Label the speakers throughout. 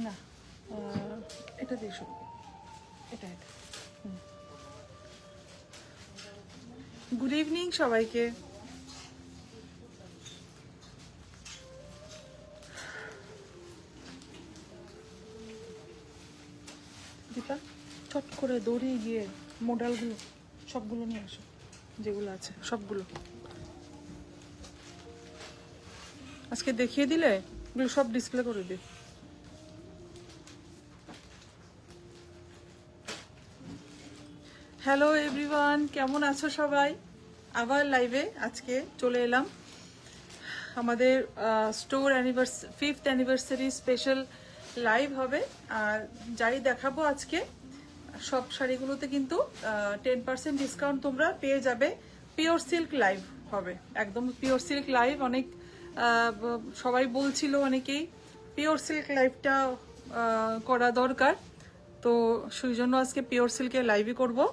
Speaker 1: না, এটা দিয়ে শুরু করি। এটা এটা গুড ইভিনিং সবাইকে। দীপা, চট করে দৌড়িয়ে গিয়ে মডেলগুলো সবগুলো নিয়ে আসো, যেগুলো আছে সবগুলো আজকে দেখিয়ে দিলে এগুলো সব ডিসপ্লে করে দিই। হ্যালো এভরিওয়ান, কেমন আছো সবাই? আবার লাইভে আজকে চলে এলাম। আমাদের store fifth anniversary special live হবে। আর যাই দেখাবো আজকে সব শাড়িগুলোতে কিন্তু 10% ডিসকাউন্ট তোমরা পেয়ে যাবে। পিওর সিল্ক লাইভ হবে, একদম পিওর সিল্ক লাইভ। অনেক সবাই বলছিল, অনেকেই পিওর সিল্ক লাইভটা করা দরকার, তো সেই জন্য আজকে পিওর সিল্কের লাইভই করবো।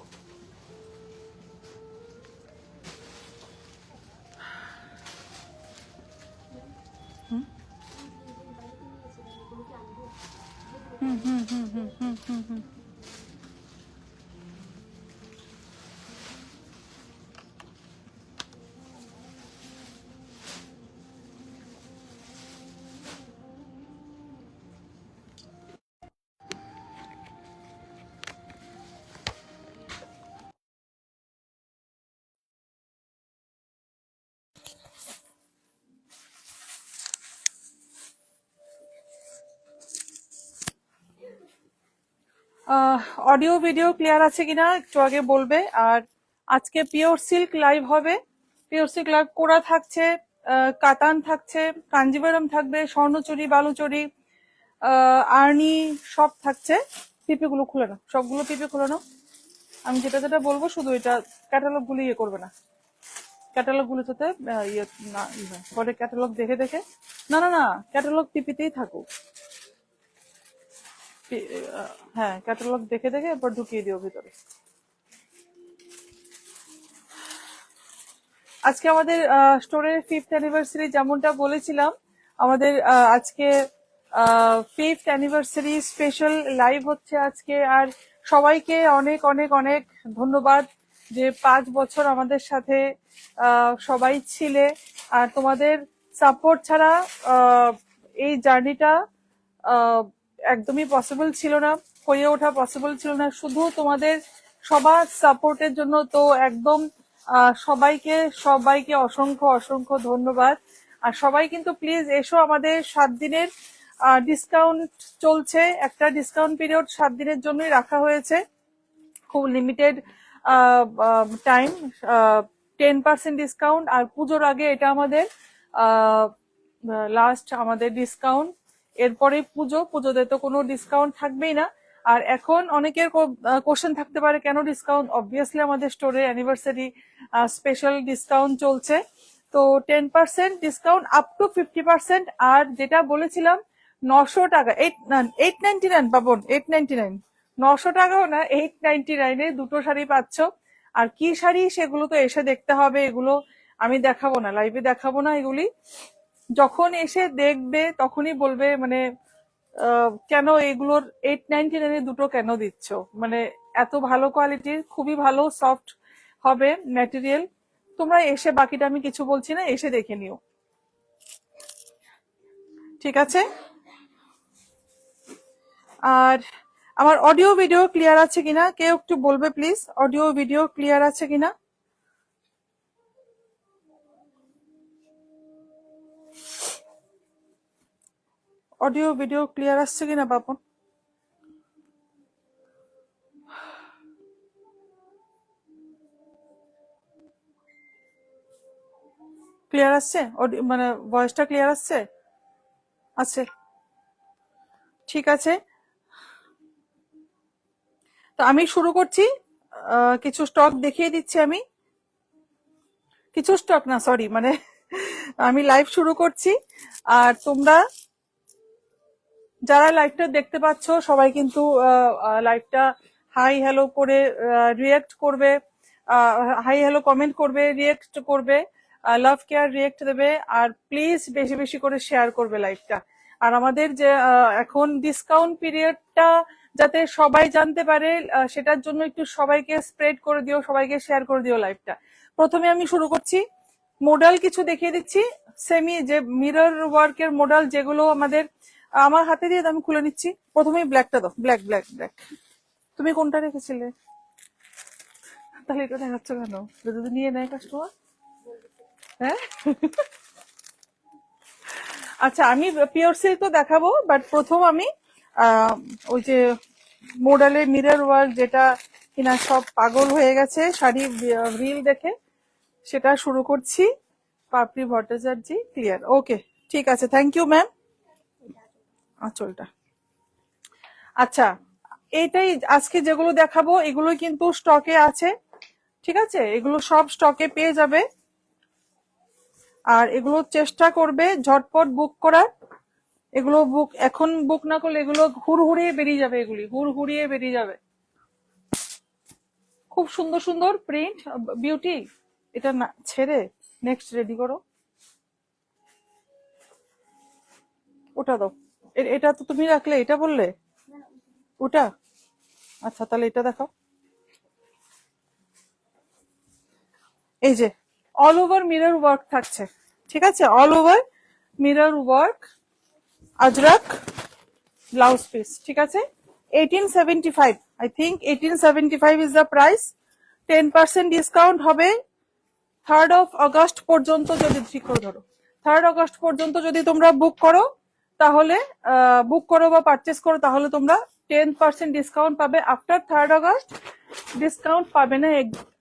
Speaker 1: হুম হুম হুম হুম হুম হুম হুম অডিও ভিডিও ক্লিয়ার আছে কিনা একটু আগে বলবে। আর আজকে পিওর সিল্ক লাইভ হবে। পিওর সিল্ক লাইভ কোরা থাকছে, কাতান থাকছে, কাঞ্জিভারাম থাকবে, স্বর্ণচুরি, বালুচুরি, আর্নি সব থাকছে। পিপি গুলো খুলে নাও, সবগুলো পিপি খুলে নাও। আমি যেটা যেটা বলবো শুধু এটা ক্যাটালগ গুলো ইয়ে করবে না, ক্যাটালগ গুলো যাতে ইয়ে না ইয়ে হয়। পরে ক্যাটালগ দেখে দেখে, না না না, ক্যাটালগ পিপিতেই থাকুক। হ্যাঁ, ক্যাটালগ দেখে দেখে এরপর ঢুকিয়ে দিও ভিতরে। আজকে আমাদের স্টোরের ফিফথ অ্যানিভার্সারি, যেমনটা বলেছিলাম, আমাদের আজকে ফিফথ অ্যানিভার্সারি স্পেশাল লাইভ হচ্ছে আজকে। আর সবাইকে অনেক অনেক অনেক ধন্যবাদ যে 5 বছর আমাদের সাথে সবাই ছিলে। আর তোমাদের সাপোর্ট ছাড়া এই জার্নিটা একদমই পসিবল ছিল না, হয়ে ওঠা পসিবল ছিল না, শুধু তোমাদের সবার সাপোর্টের জন্য। তো একদম সবাইকে সবাইকে অসংখ্য অসংখ্য ধন্যবাদ। আর সবাই কিন্তু প্লিজ এসো, আমাদের 7 দিনের ডিসকাউন্ট চলছে। একটা ডিসকাউন্ট পিরিয়ড 7 দিনের জন্যই রাখা হয়েছে, খুব লিমিটেড টাইম, 10% ডিসকাউন্ট। আর পুজোর আগে এটা আমাদের লাস্ট আমাদের ডিসকাউন্ট। এরপরে পুজোতে তো কোনো ডিসকাউন্ট থাকবেই না। আর এখন অনেকের কোশ্চেন থাকতে পারে কেন ডিসকাউন্ট। অবভিয়াসলি আমাদের স্টোরে অ্যানিভার্সারি স্পেশাল ডিসকাউন্ট চলছে, তো 10% ডিসকাউন্ট আপ টু 50%। আর যেটা বলেছিলাম 900 টাকা, 899 পাবন, 899, 900 টাকাও না, 899-এ দুটো শাড়ি পাচ্ছ। আর কি শাড়ি সেগুলো তো এসে দেখতে হবে, এগুলো আমি দেখাবো না, লাইভে দেখাবো না। এগুলি যখন এসে দেখবে তখনই বলবে মানে কেন এগুলোর 899-এ দুটো কেন দিচ্ছ। মানে এত ভালো কোয়ালিটির, খুবই ভালো সফট হবে ম্যাটেরিয়াল। তোমরা এসে, বাকিটা আমি কিছু বলছি না, এসে দেখে নিও, ঠিক আছে? আর আমার অডিও ভিডিও ক্লিয়ার আছে কিনা কেউ একটু বলবে প্লিজ, অডিও ভিডিও ক্লিয়ার আছে কিনা। অডিও ভিডিও ক্লিয়ার আসছে কিনা বাপন? ক্লিয়ার আসছে? মানে ভয়েসটা ক্লিয়ার আসছে? আছে, ঠিক আছে। তো আমি শুরু করছি, কিছু স্টক দেখিয়ে দিচ্ছি আমি। কিছু স্টক না, সরি, মানে আমি লাইভ শুরু করছি। আর তোমরা যারা লাইভটা দেখতে পাচ্ছ সবাই কিন্তু লাইভটা হাই হ্যালো করে রিয়েক্ট করবে, হাই হ্যালো কমেন্ট করবে, রিয়েক্ট করবে, লাভ কেয়ার রিয়েক্ট দেবে। আর প্লিজ বেশি বেশি করে শেয়ার করবে লাইভটা। আর আমাদের যে এখন ডিসকাউন্ট পিরিয়ডটা যাতে সবাই জানতে পারে, সেটার জন্য একটু সবাইকে স্প্রেড করে দিও, সবাইকে শেয়ার করে দিও লাইভটা। প্রথমে আমি শুরু করছি, মডেল কিছু দেখিয়ে দিচ্ছি, সেমি যে মিরর ওয়ার্কের মডেল যেগুলো আমাদের, আমার হাতে দিয়ে আমি খুলে নিচ্ছি। প্রথমে ব্ল্যাকটা দাও, ব্ল্যাক ব্ল্যাক ব্ল্যাক। তুমি কোনটা রেখেছিলে? তাহলে এটা দেখাচ্ছ কেন? যদি নিয়ে নেয় কাস্টমার। হ্যাঁ আচ্ছা, আমি পিওর সিল্ক তো দেখাবো, বাট প্রথম আমি ওই যে মডেলের মিরর ওয়ার্ক, যেটা কিনা সব পাগল হয়ে গেছে শাড়ি রিল দেখে, সেটা শুরু করছি। পাপড়ি ভট্টাচার্য, ক্লিয়ার, ওকে ঠিক আছে, থ্যাংক ইউ ম্যাম। আঁচলটা আচ্ছা, এইটাই আজকে যেগুলো দেখাবো এগুলো কিন্তু স্টকে আছে, ঠিক আছে? এগুলো সব স্টকে পেয়ে যাবে, আর এগুলো চেষ্টা করবে ঝটপট বুক করার। এগুলো বুক এখন বুক না করলে এগুলো হুড়হুড়িয়ে বেরিয়ে যাবে, এগুলি হুড়হুড়িয়ে বেরিয়ে যাবে। খুব সুন্দর সুন্দর প্রিন্ট, বিউটি। এটা না ছেড়ে নেক্সট রেডি করো, ওটা দাও। এটা তো তুমি রাখলে, এটা বললে ওটা। আচ্ছা তাহলে এটা দেখাও। এই যে অল ওভার মিরর ওয়ার্ক থাকছে, ঠিক আছে? All over mirror work, Ajrak blouse piece, ঠিক আছে? 1875, I think 1875 is the price. 10% discount হবে 3rd of August পর্যন্ত, যদি ঠিক করে ধরো 3rd August পর্যন্ত যদি তোমরা বুক করো, তাহলে বুক করো বা পারচেস করো, তাহলে তোমরা 10% ডিসকাউন্ট পাবে। আফটার 3rd August ডিসকাউন্ট পাবে না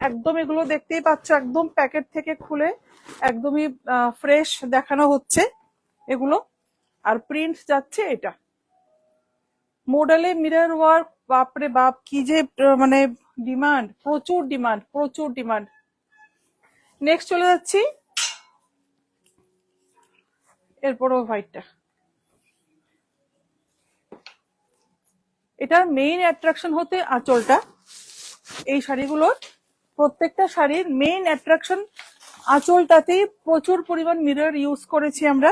Speaker 1: একদম। এগুলো দেখতেই পাচ্ছ, একদম প্যাকেট থেকে খুলে একদমই ফ্রেশ দেখানো হচ্ছে এগুলো। আর প্রিন্ট যাচ্ছে এটা, মডেলে মিরর ওয়ার্ক, বাপরে বাপ কি যে মানে ডিমান্ড, প্রচুর ডিমান্ড, প্রচুর ডিমান্ড। নেক্সট চলে যাচ্ছি, এরপরও হোয়াইটটা। এটার মেইন অ্যাট্রাকশন হতে আঁচলটা, এই শাড়িগুলোর প্রত্যেকটা শাড়ির মেইন অ্যাট্রাকশন আঁচলটাতেই প্রচুর পরিমাণ মিরর ইউজ করেছি আমরা।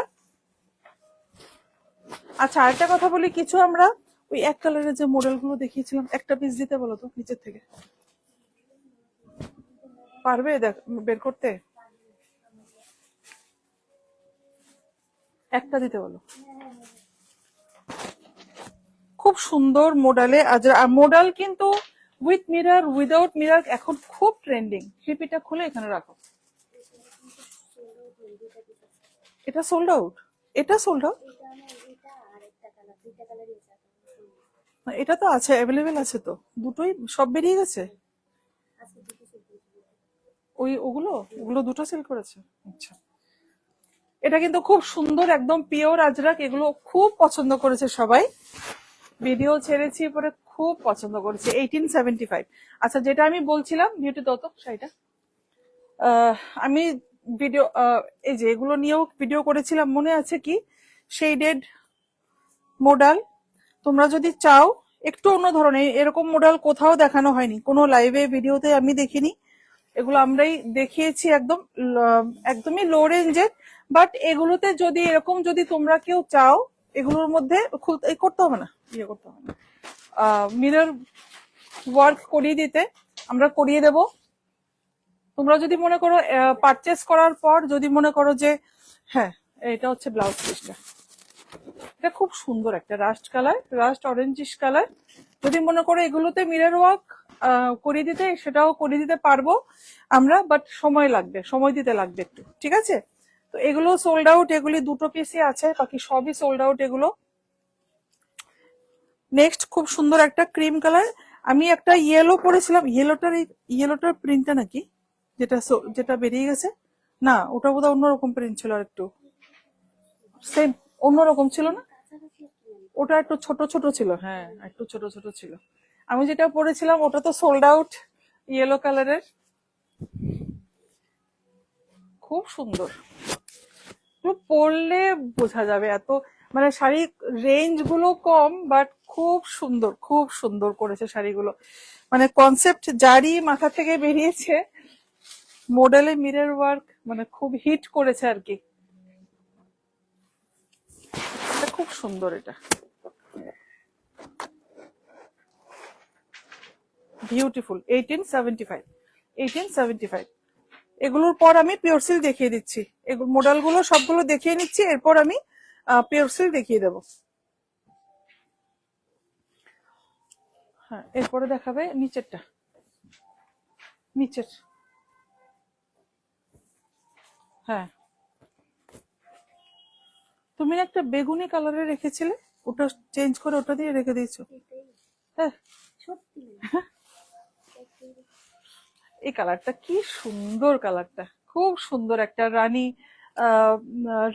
Speaker 1: আচ্ছা আরেকটা কথা বলি, কিছু আমরা ওই এক কালারের যে মডেলগুলো দেখিয়েছিলাম, একটা পিস দিতে বলো তো নিচের থেকে, পারবে দেখ বের করতে? একটা দিতে বলো। খুব সুন্দর মডেলে, মডেল কিন্তু উইথ মিরর উইদাউট মিরর এখন খুব ট্রেন্ডিং। ক্লিপিটা খুলে এখানে রাখো। এটা সোল্ড আউট, এটা সোল্ড আউট, এটা তো আছে, অ্যাভেলেবেল আছে তো, দুটোই সব বেরিয়ে গেছে। ওগুলো ওগুলো দুটো সেল করেছে, আচ্ছা। এটা কিন্তু খুব সুন্দর, একদম পিওর আজরাক, এগুলো খুব পছন্দ করেছে সবাই, ভিডিও ছেড়েছি পরে খুব পছন্দ করেছে। 1875। আচ্ছা যেটা আমি বলছিলাম, বিউটি দত্ত শাড়িটা, আমি ভিডিও এই যে এগুলো নিয়েও ভিডিও করেছিলাম, মনে আছে কি? শেডেড মডেল, তোমরা যদি চাও একটু অন্য ধরনের, এরকম মডেল কোথাও দেখানো হয়নি, কোনো লাইভে ভিডিওতে আমি দেখিনি। এগুলো আমরাই দেখিয়েছি, একদমই লো রেঞ্জের। বাট এগুলোতে যদি এরকম যদি তোমরা কেউ চাও, এগুলোর মধ্যে করতে হবে না, ইয়ে করতে হবে না, মিরর ওয়ার্ক করিয়ে দিতে আমরা করিয়ে দেব। তোমরা যদি মনে করো পারচেস করার পর যদি মনে করো যে হ্যাঁ, এটা হচ্ছে ব্লাউজ পিসটা, এটা খুব সুন্দর একটা rust colour, rust orangish colour. যদি মনে করো এগুলোতে মিরর ওয়ার্ক করিয়ে দিতে, সেটাও করিয়ে দিতে পারবো আমরা, বাট সময় লাগবে, সময় দিতে লাগবে একটু, ঠিক আছে? তো এগুলো সোল্ড আউট, এগুলি দুটো পিসই আছে, বাকি সবই সোল্ড আউট এগুলো। নেক্সট খুব সুন্দর একটা ক্রিম কালার, আমি একটা ইয়েলো পরেছিলাম, ইয়েলোটার প্রিন্টটা নাকি যেটা যেটা বেরিয়ে গেছে, না ওটা বোধহয় অন্যরকম প্রিন্ট ছিল, আর একটু সেম অন্যরকম ছিল না, ওটা একটু ছোট ছোট ছিল, হ্যাঁ একটু ছোট ছোট ছিল। আমি যেটা পরেছিলাম ওটা তো সোল্ড আউট, ইয়েলো কালারের, খুব সুন্দর। পরলে বোঝা যাবে, এত মানে শাড়ি রেঞ্জ গুলো কম, বাট খুব সুন্দর, খুব সুন্দর করেছে শাড়িগুলো। মানে কনসেপ্ট যারই মাথা থেকে বেরিয়েছে, মডেলে মিরর ওয়ার্ক মানে খুব হিট করেছে আর কি। খুব সুন্দর এটা, বিউটিফুল। 1875, 1875। এগুলোর পর আমি পিওর সিল্ক দেখিয়ে দিচ্ছি, এগুলো মডেলগুলো সবগুলো দেখিয়ে নিচ্ছি, এরপর আমি পিওর সিল্ক দেখিয়ে দেবো। হ্যাঁ, এরপরে দেখাবে নিচেরটা, নিচের। হ্যাঁ, তুমি না একটা বেগুনি কালারে রেখেছিলে, ওটা চেঞ্জ করে ওটা দিয়ে রেখে দিয়েছো। হ্যাঁ, এই কালারটা কি সুন্দর, কালারটা খুব সুন্দর, একটা রানী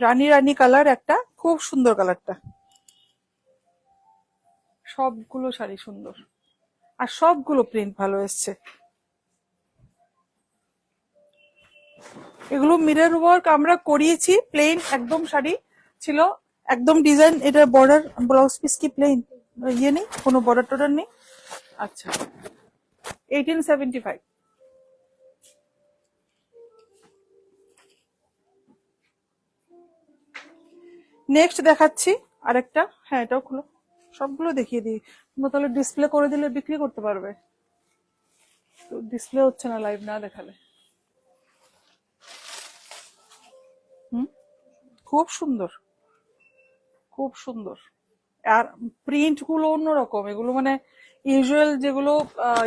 Speaker 1: রানী রানী কালার, একটা খুব সুন্দর কালারটা। সবগুলো শাড়ি সুন্দর, আর সবগুলো প্রিন্ট ভালো এসছে। এগুলো মিরর ওয়ার্ক আমরা করিয়েছি, প্লেন একদম শাড়ি ছিল, একদম ডিজাইন। এটা বর্ডার, ব্লাউজ পিস কি প্লেন, ইয়ে নেই, কোনো বর্ডার টর্ডার নেই। আচ্ছা, 1875। নেক্সট দেখাচ্ছি আরেকটা। হ্যাঁ, এটাও খুলো, সবগুলো দেখিয়ে দিই, তোমরা তাহলে ডিসপ্লে করে দিলে বিক্রি করতে পারবে। তো ডিসপ্লে হচ্ছে না লাইভ না দেখালে। খুব সুন্দর, খুব সুন্দর। আর প্রিন্ট গুলো অন্যরকম, এগুলো মানে ইউজুয়াল যেগুলো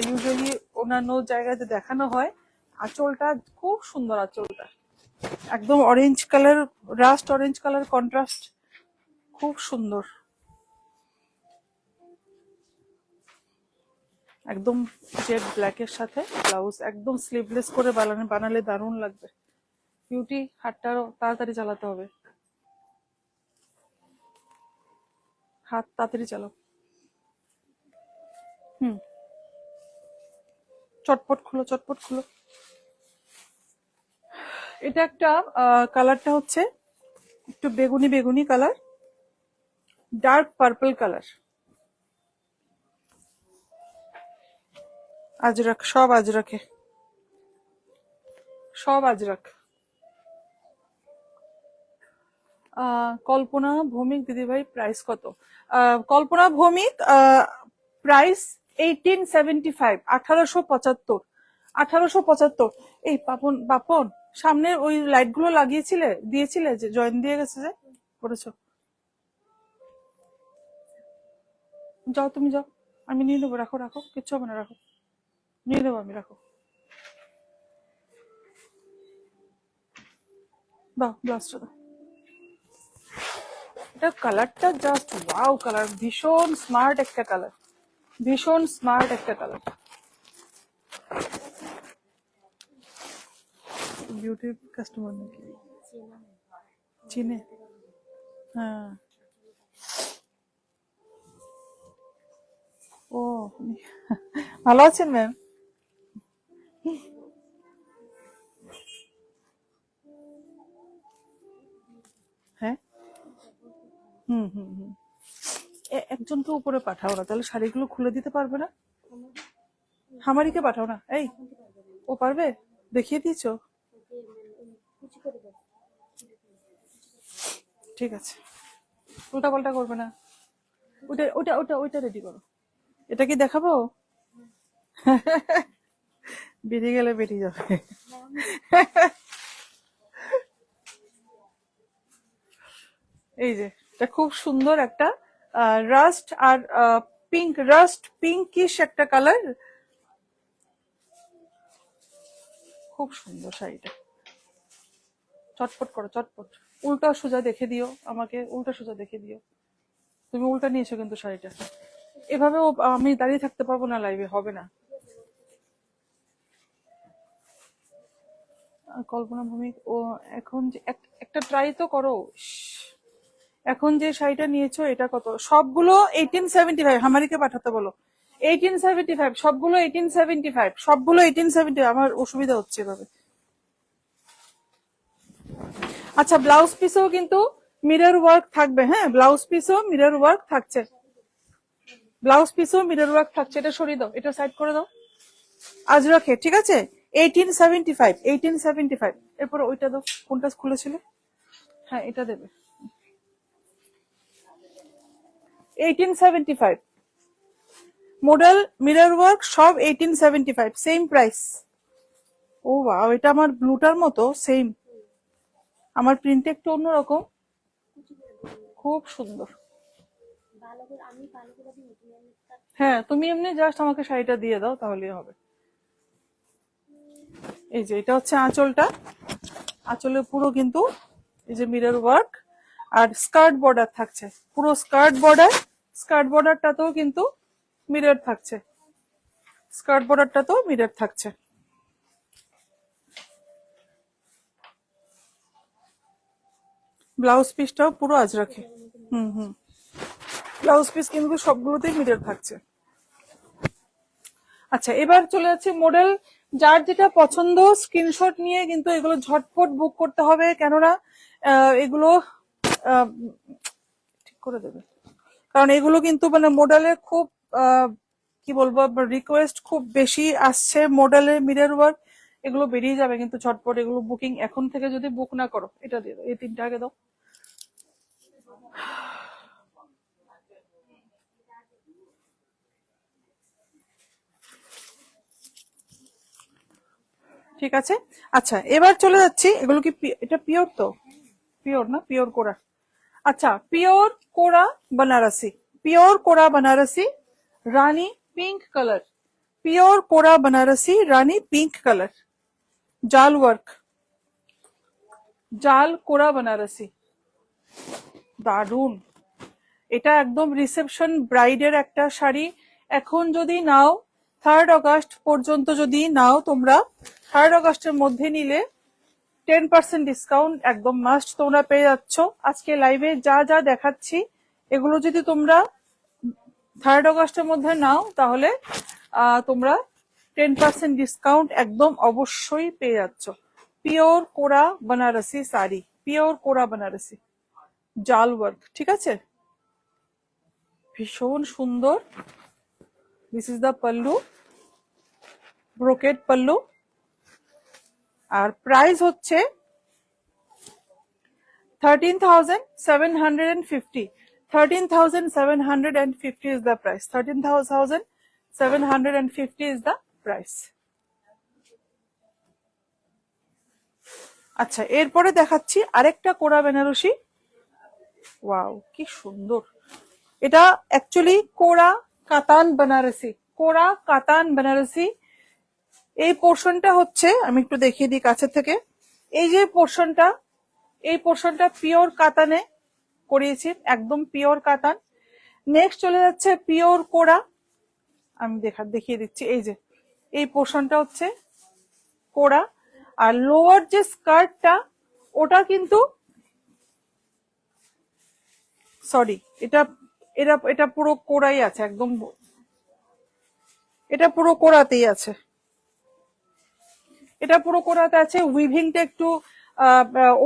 Speaker 1: ইউজুয়ালি অন্যান্য জায়গাতে দেখানো হয়। আঁচলটা খুব সুন্দর, আঁচলটা একদম orange colour, rushed orange colour contrast, খুব সুন্দর। একদম জেড ব্ল্যাকের সাথে ব্লাউজ, একদম স্লিভলেস করে বানালে দারুণ লাগবে। বিউটি, হাতটারও তাড়াতাড়ি চালাতে হবে, হাত তাড়াতাড়ি চালাও। চটপট খুলো, চটপট খুলো। এটা একটা কালারটা হচ্ছে একটু বেগুনি বেগুনি colour, dark purple colour, Ajrak, সব আজরাকে, সব আজরাক। কল্পনা ভৌমিক দিদিভাই, প্রাইস কত? কল্পনা ভৌমিক, প্রাইস 1875, 1875, 1875। এই পাপন, পাপন সামনের ওই লাইট গুলো লাগিয়েছিলে, দিয়েছিলে, যে জয়েন দিয়ে গেছে, যে করেছো, যাও তুমি যাও, আমি নিয়ে নেবো, রাখো রাখো, কিচ্ছু হবে না, রাখো, নিয়ে নেবো আমি, রাখো, দাও ব্লাউজটা দাও। এটা কালারটা জাস্ট ওয়াও কালার, ভীষণ স্মার্ট একটা কালার, ভীষণ স্মার্ট একটা কালার। বিউটি কাস্টমার নাকি চিনে? হ্যাঁ, ও ভালো আছেন ম্যাম? হ্যাঁ, হুম হুম হুম। একজনকে উপরে পাঠাও না, তাহলে শাড়িগুলো খুলে দিতে পারবে না। হামারিকে পাঠাও না, এই ও পারবে, দেখিয়ে দিয়েছো? ঠিক আছে, উল্টা পাল্টা করবে না, ওটা ওটা ওটা ওইটা রেডি করো। এটা কি দেখাবো? বেরিয়ে গেলে বেরিয়ে যাবে। এই যে এটা খুব সুন্দর একটা রাস্ট আর পিঙ্ক, রাস্ট পিঙ্কিশ একটা কালার, খুব সুন্দর শাড়িটা। চটপট করো, চটপট। উল্টা সোজা দেখে দিও আমাকে, উল্টা সোজা দেখে দিও। তুমি উল্টা নিয়েছো কিন্তু শাড়িটা, এভাবেও আমি দাঁড়িয়ে থাকতে পারবো না, লাইভে হবে না। কল্পনা ভৌমিক, ও এখন যে একটা ট্রাই তো করো। এখন যে শাড়িটা নিয়েছো এটা কত? সবগুলো 1875, হামারিকে পাঠাতে বলো। 1875, সবগুলো 1875, সবগুলো 1875। আমার অসুবিধা হচ্ছে এভাবে। আচ্ছা, ব্লাউজ পিসেও কিন্তু মিরর ওয়ার্ক থাকবে, হ্যাঁ, ব্লাউজ পিসেও মিরর ওয়ার্ক থাকছে, ব্লাউজ পিসেও মিরর ওয়ার্ক থাকছে। এটা সরিয়ে দাও, এটা সাইড করে দাও, আজরাকে, ঠিক আছে। 1875, 1875। এরপর ওইটা দাও, কোনটা খুলেছিল? হ্যাঁ, এটা দেবে। 1875 মডেল, মিরর ওয়ার্ক সব 1875, সেম প্রাইস। ও বাহ, এটা আমার ব্লুটার মতো সেম, আমার প্রিন্ট একটু অন্যরকম, খুব সুন্দর। হ্যাঁ, তুমি এমনি জাস্ট আমাকে শাড়িটা দিয়ে দাও তাহলেই হবে। এই যে এটা হচ্ছে আঁচলটা, আঁচলে পুরো কিন্তু এই যে মিরর ওয়ার্ক, আর স্কার্ট বর্ডার থাকছে, পুরো স্কার্ট বর্ডার, স্কার্ট বর্ডারটাতেও কিন্তু মিরর থাকছে, স্কার্ট বর্ডারটাতেও মিরর থাকছে। ব্লাউজ পিসটাও পুরো আজরাখে। হুম, ব্লাউজ পিস কিন্তু সবগুলোতেই মিরর থাকছে। আচ্ছা, এবার চলে যাচ্ছে মডেল, যার যেটা পছন্দ স্ক্রিনশট নিয়ে কিন্তু এগুলো ঝটপট বুক করতে হবে, কেননা এগুলো ঠিক করে দেবে, কারণ এগুলো কিন্তু মানে মডেলের খুব কি বলবো, রিকোয়েস্ট খুব বেশি আসছে মডেলের মিরর ওয়ার্ক, এগুলো বেরিয়ে যাবে কিন্তু ঝটপট, এগুলো বুকিং এখন থেকে যদি বুক না করো। এটা দিয়ে দাও, এই তিনটা আগে দাও। ঠিক আছে। আচ্ছা, এবার চলে যাচ্ছি, এগুলো কি এটা পিওর তো, পিওর না, পিওর কোরা। আচ্ছা, পিওর কোরা बनारसी, পিওর কোরা बनारसी রানী পিঙ্ক কালার, পিওর কোরা बनारसी রানী পিঙ্ক কালার, জাল ওয়ার্ক, জাল কোরা बनारसी, দারুন। এটা একদম রিসেপশন ব্রাইডের একটা শাড়ি। এখন যদি নাও 3rd অগাস্ট পর্যন্ত যদি নাও তোমরা, 3rd অগাস্টের মধ্যে নিলে 10% ডিসকাউন্ট একদম মাস্ট তোমরা পেয়ে যাচ্ছ। আজকে লাইভে যা যা দেখাচ্ছি এগুলো যদি তোমরা 3rd অগাস্টের মধ্যে নাও তাহলে তোমরা 10% ডিসকাউন্ট একদম অবশ্যই পেয়ে যাচ্ছ। পিওর কোরা बनारसी শাড়ি, পিওর কোরা बनारसी জাল ওয়ার্ক, ঠিক আছে, ভীষণ সুন্দর। This is the pallu, brocade pallu, আর প্রাইস হচ্ছে 13,750, 13,750 is the price, 13,750 is the price। আচ্ছা, এরপরে দেখাচ্ছি আরেকটা কোরা বেনারসি। ওয়াও, কি সুন্দর। এটা অ্যাকচুয়ালি কোরা কাতান বেনারসি, কোরা কাতান বেনারসি। এই পোর্শনটা হচ্ছে, আমি একটু দেখিয়ে দিই কাছের থেকে, এই যে পোর্শনটা, এই পোর্শনটা পিওর কাতানে করিয়েছি, একদম পিওর কাতান। নেক্সট চলে যাচ্ছে পিওর কোরা, আমি দেখিয়ে দিচ্ছি, এই যে এই পোর্শনটা হচ্ছে কোরা, আর লোয়ার যে স্কার্টটা ওটা কিন্তু সরি, এটা এটা এটা পুরো কোরাই আছে, একদম এটা পুরো কোরাতেই আছে, এটা পুরো কোরাতে আছে। উইভিংটা একটু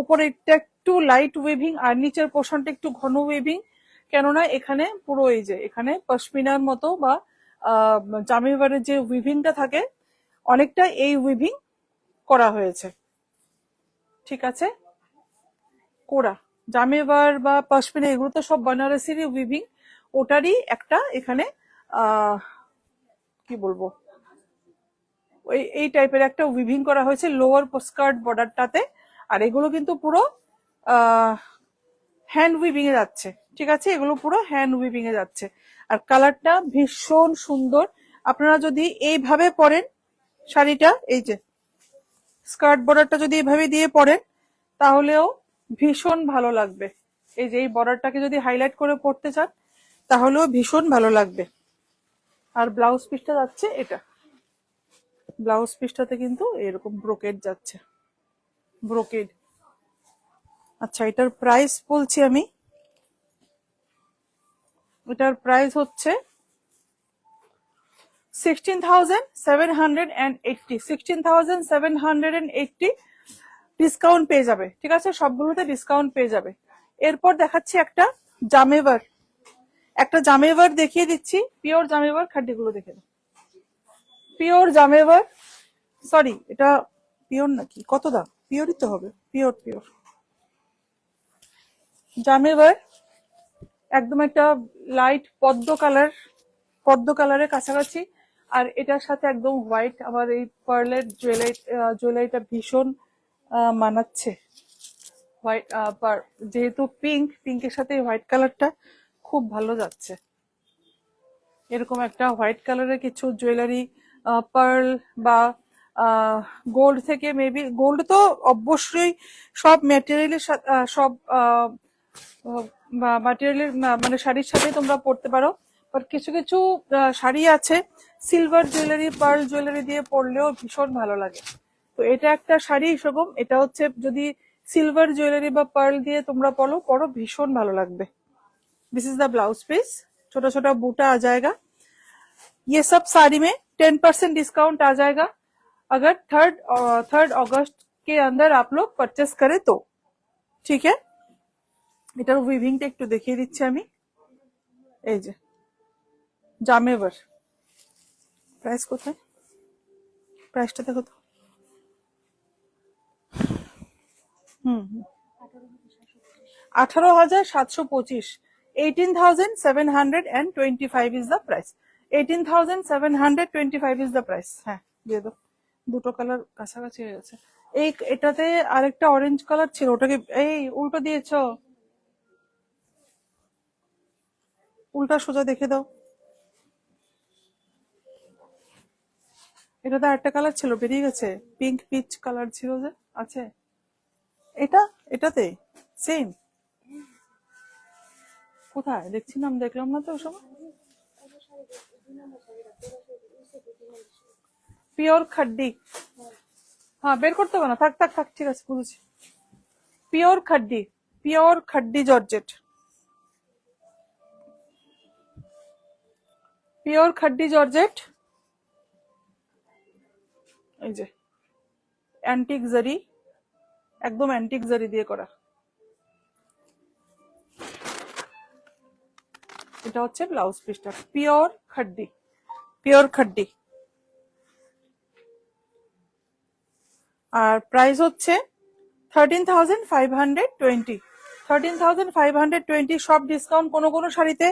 Speaker 1: উপরেরটা একটু লাইট উইভিং, আর নিচের পোর্শনটা একটু ঘন উইভিং, কেননা এখানে পুরো এই যে এখানে পশমিনার মতো বা জামিওয়ারের যে উইভিংটা থাকে অনেকটা এই উইভিং করা হয়েছে, ঠিক আছে। কোরা জামিওয়ার বা পশমিনা এগুলো তো সব বানারসিরই উইভিং, ওটারই একটা এখানে কি বলবো, এই টাইপের একটা উইভিং করা হয়েছে লোয়ার স্কার্ট বর্ডারটাতে। আর এগুলো কিন্তু পুরো হ্যান্ড উইভিং এ যাচ্ছে, ঠিক আছে, এগুলো পুরো হ্যান্ড উইভিং এ যাচ্ছে। আর কালারটা ভীষণ সুন্দর। আপনারা যদি এইভাবে পরেন শাড়িটা, এই যে স্কার্ট বর্ডারটা যদি এইভাবে দিয়ে পরেন তাহলেও ভীষণ ভালো লাগবে। এই যে এই বর্ডারটাকে যদি হাইলাইট করে পরতে চান তাহলেও ভীষণ ভালো লাগবে। আর ব্লাউজ পিসটা যাচ্ছে এটা, ব্লাউজ পিসটাতে কিন্তু এরকম ব্রোকেড যাচ্ছে, ব্রোকেড। আচ্ছা, এটার প্রাইস বলছি আমি, এটার প্রাইস হচ্ছে 16,780, 16,780 ডিসকাউন্ট পেয়ে যাবে, ঠিক আছে, সবগুলোতে ডিসকাউন্ট পেয়ে যাবে। এরপর দেখাচ্ছি একটা জামেভার, একটা জামেভার দেখিয়ে দিচ্ছি, পিওর জামেভার, খাড্ডিগুলো দেখে দাও, পিওর জামেভার, সরি এটা পিওর নাকি, কত দাম, পিওরই তো হবে, পিওর পিওর জামেভার, একদম একটা লাইট পদ্ম কালারের কাছাকাছি। আর এটার সাথে একদম হোয়াইট, আমার এই পার্লের জুয়েলারিটা ভীষণ মানাচ্ছে। হোয়াইট যেহেতু পিঙ্কের সাথে হোয়াইট কালারটা খুব ভালো যাচ্ছে। এরকম একটা হোয়াইট কালারের কিছু জুয়েলারি, পার্ল বা গোল্ড থেকে, মেবি গোল্ড তো অবশ্যই সব ম্যাটেরিয়ালের সব ম্যাটেরিয়ালের মানে শাড়ির সাথে তোমরা পরতে পারো। বাট কিছু কিছু শাড়ি আছে সিলভার জুয়েলারি, পার্ল জুয়েলারি দিয়ে পরলেও ভীষণ ভালো লাগে। তো এটা একটা শাড়ি সেরকম, এটা হচ্ছে যদি সিলভার জুয়েলারি বা পার্ল দিয়ে তোমরা পরো ভীষণ ভালো লাগবে। This is the blouse piece, छोटा छोटा बूटा आ जाएगा। ये सब साड़ी में 10% डिस्काउंट आ जाएगा अगर 3rd अगस्त के अंदर आप लोग परचेस करें तो। ठीक है, এটার উইভিংটা একটু দেখিয়ে দিচ্ছি আমি। এই যে জামেভার, প্রাইস কোথায়, প্রাইসটা দেখো তো। 18,725, 18,725 is the price, 18,725 is the price। হ্যাঁ দিয়ে দাও, দুটো কালার কাছাকাছি হয়ে গেছে। এটাতে আরেকটা অরেঞ্জ কালার ছিল, ওটাকে এই উল্টো দিয়েছো, উল্টা সোজা দেখে দাও। এটাতে আরেকটা কালার ছিল, বেরিয়ে গেছে, পিঙ্ক পিচ কালার ছিল যে আছে। এটাতে সেম কোথায় দেখছিলাম, দেখলাম না তো ওসব। পিওর খাড্ডি, হ্যাঁ বের করতে হবে না, থাক থাক থাক, ঠিক আছে বুঝেছি। Pure খাড্ডি georgette, pure খাড্ডি georgette. এই যে অ্যান্টিক জারি, একদম অ্যান্টিক জারি দিয়ে করা। এটা হচ্ছে ব্লাউজ পিসটা, পিওর খাড্ডি। আর প্রাইস হচ্ছে 13,520, 13,520 সব ডিসকাউন্ট। কোনো শাড়িতে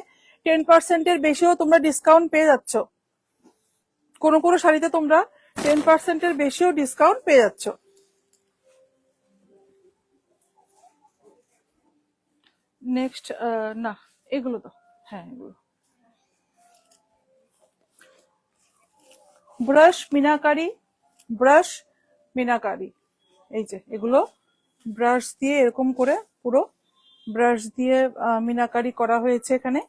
Speaker 1: 10% এর বেশিও তোমরা ডিসকাউন্ট পেয়ে যাচ্ছ, কোনো শাড়িতে তোমরা 10% এর বেশিও ডিসকাউন্ট পেয়ে যাচ্ছ। নেক্সট না এগুলো তো, হ্যাঁ এগুলো ব্রাশ মিনাকারি, এই যে এগুলো ব্রাশ দিয়ে এরকম করে পুরো ব্রাশ দিয়ে মিনাকারি করা হয়েছে এখানে।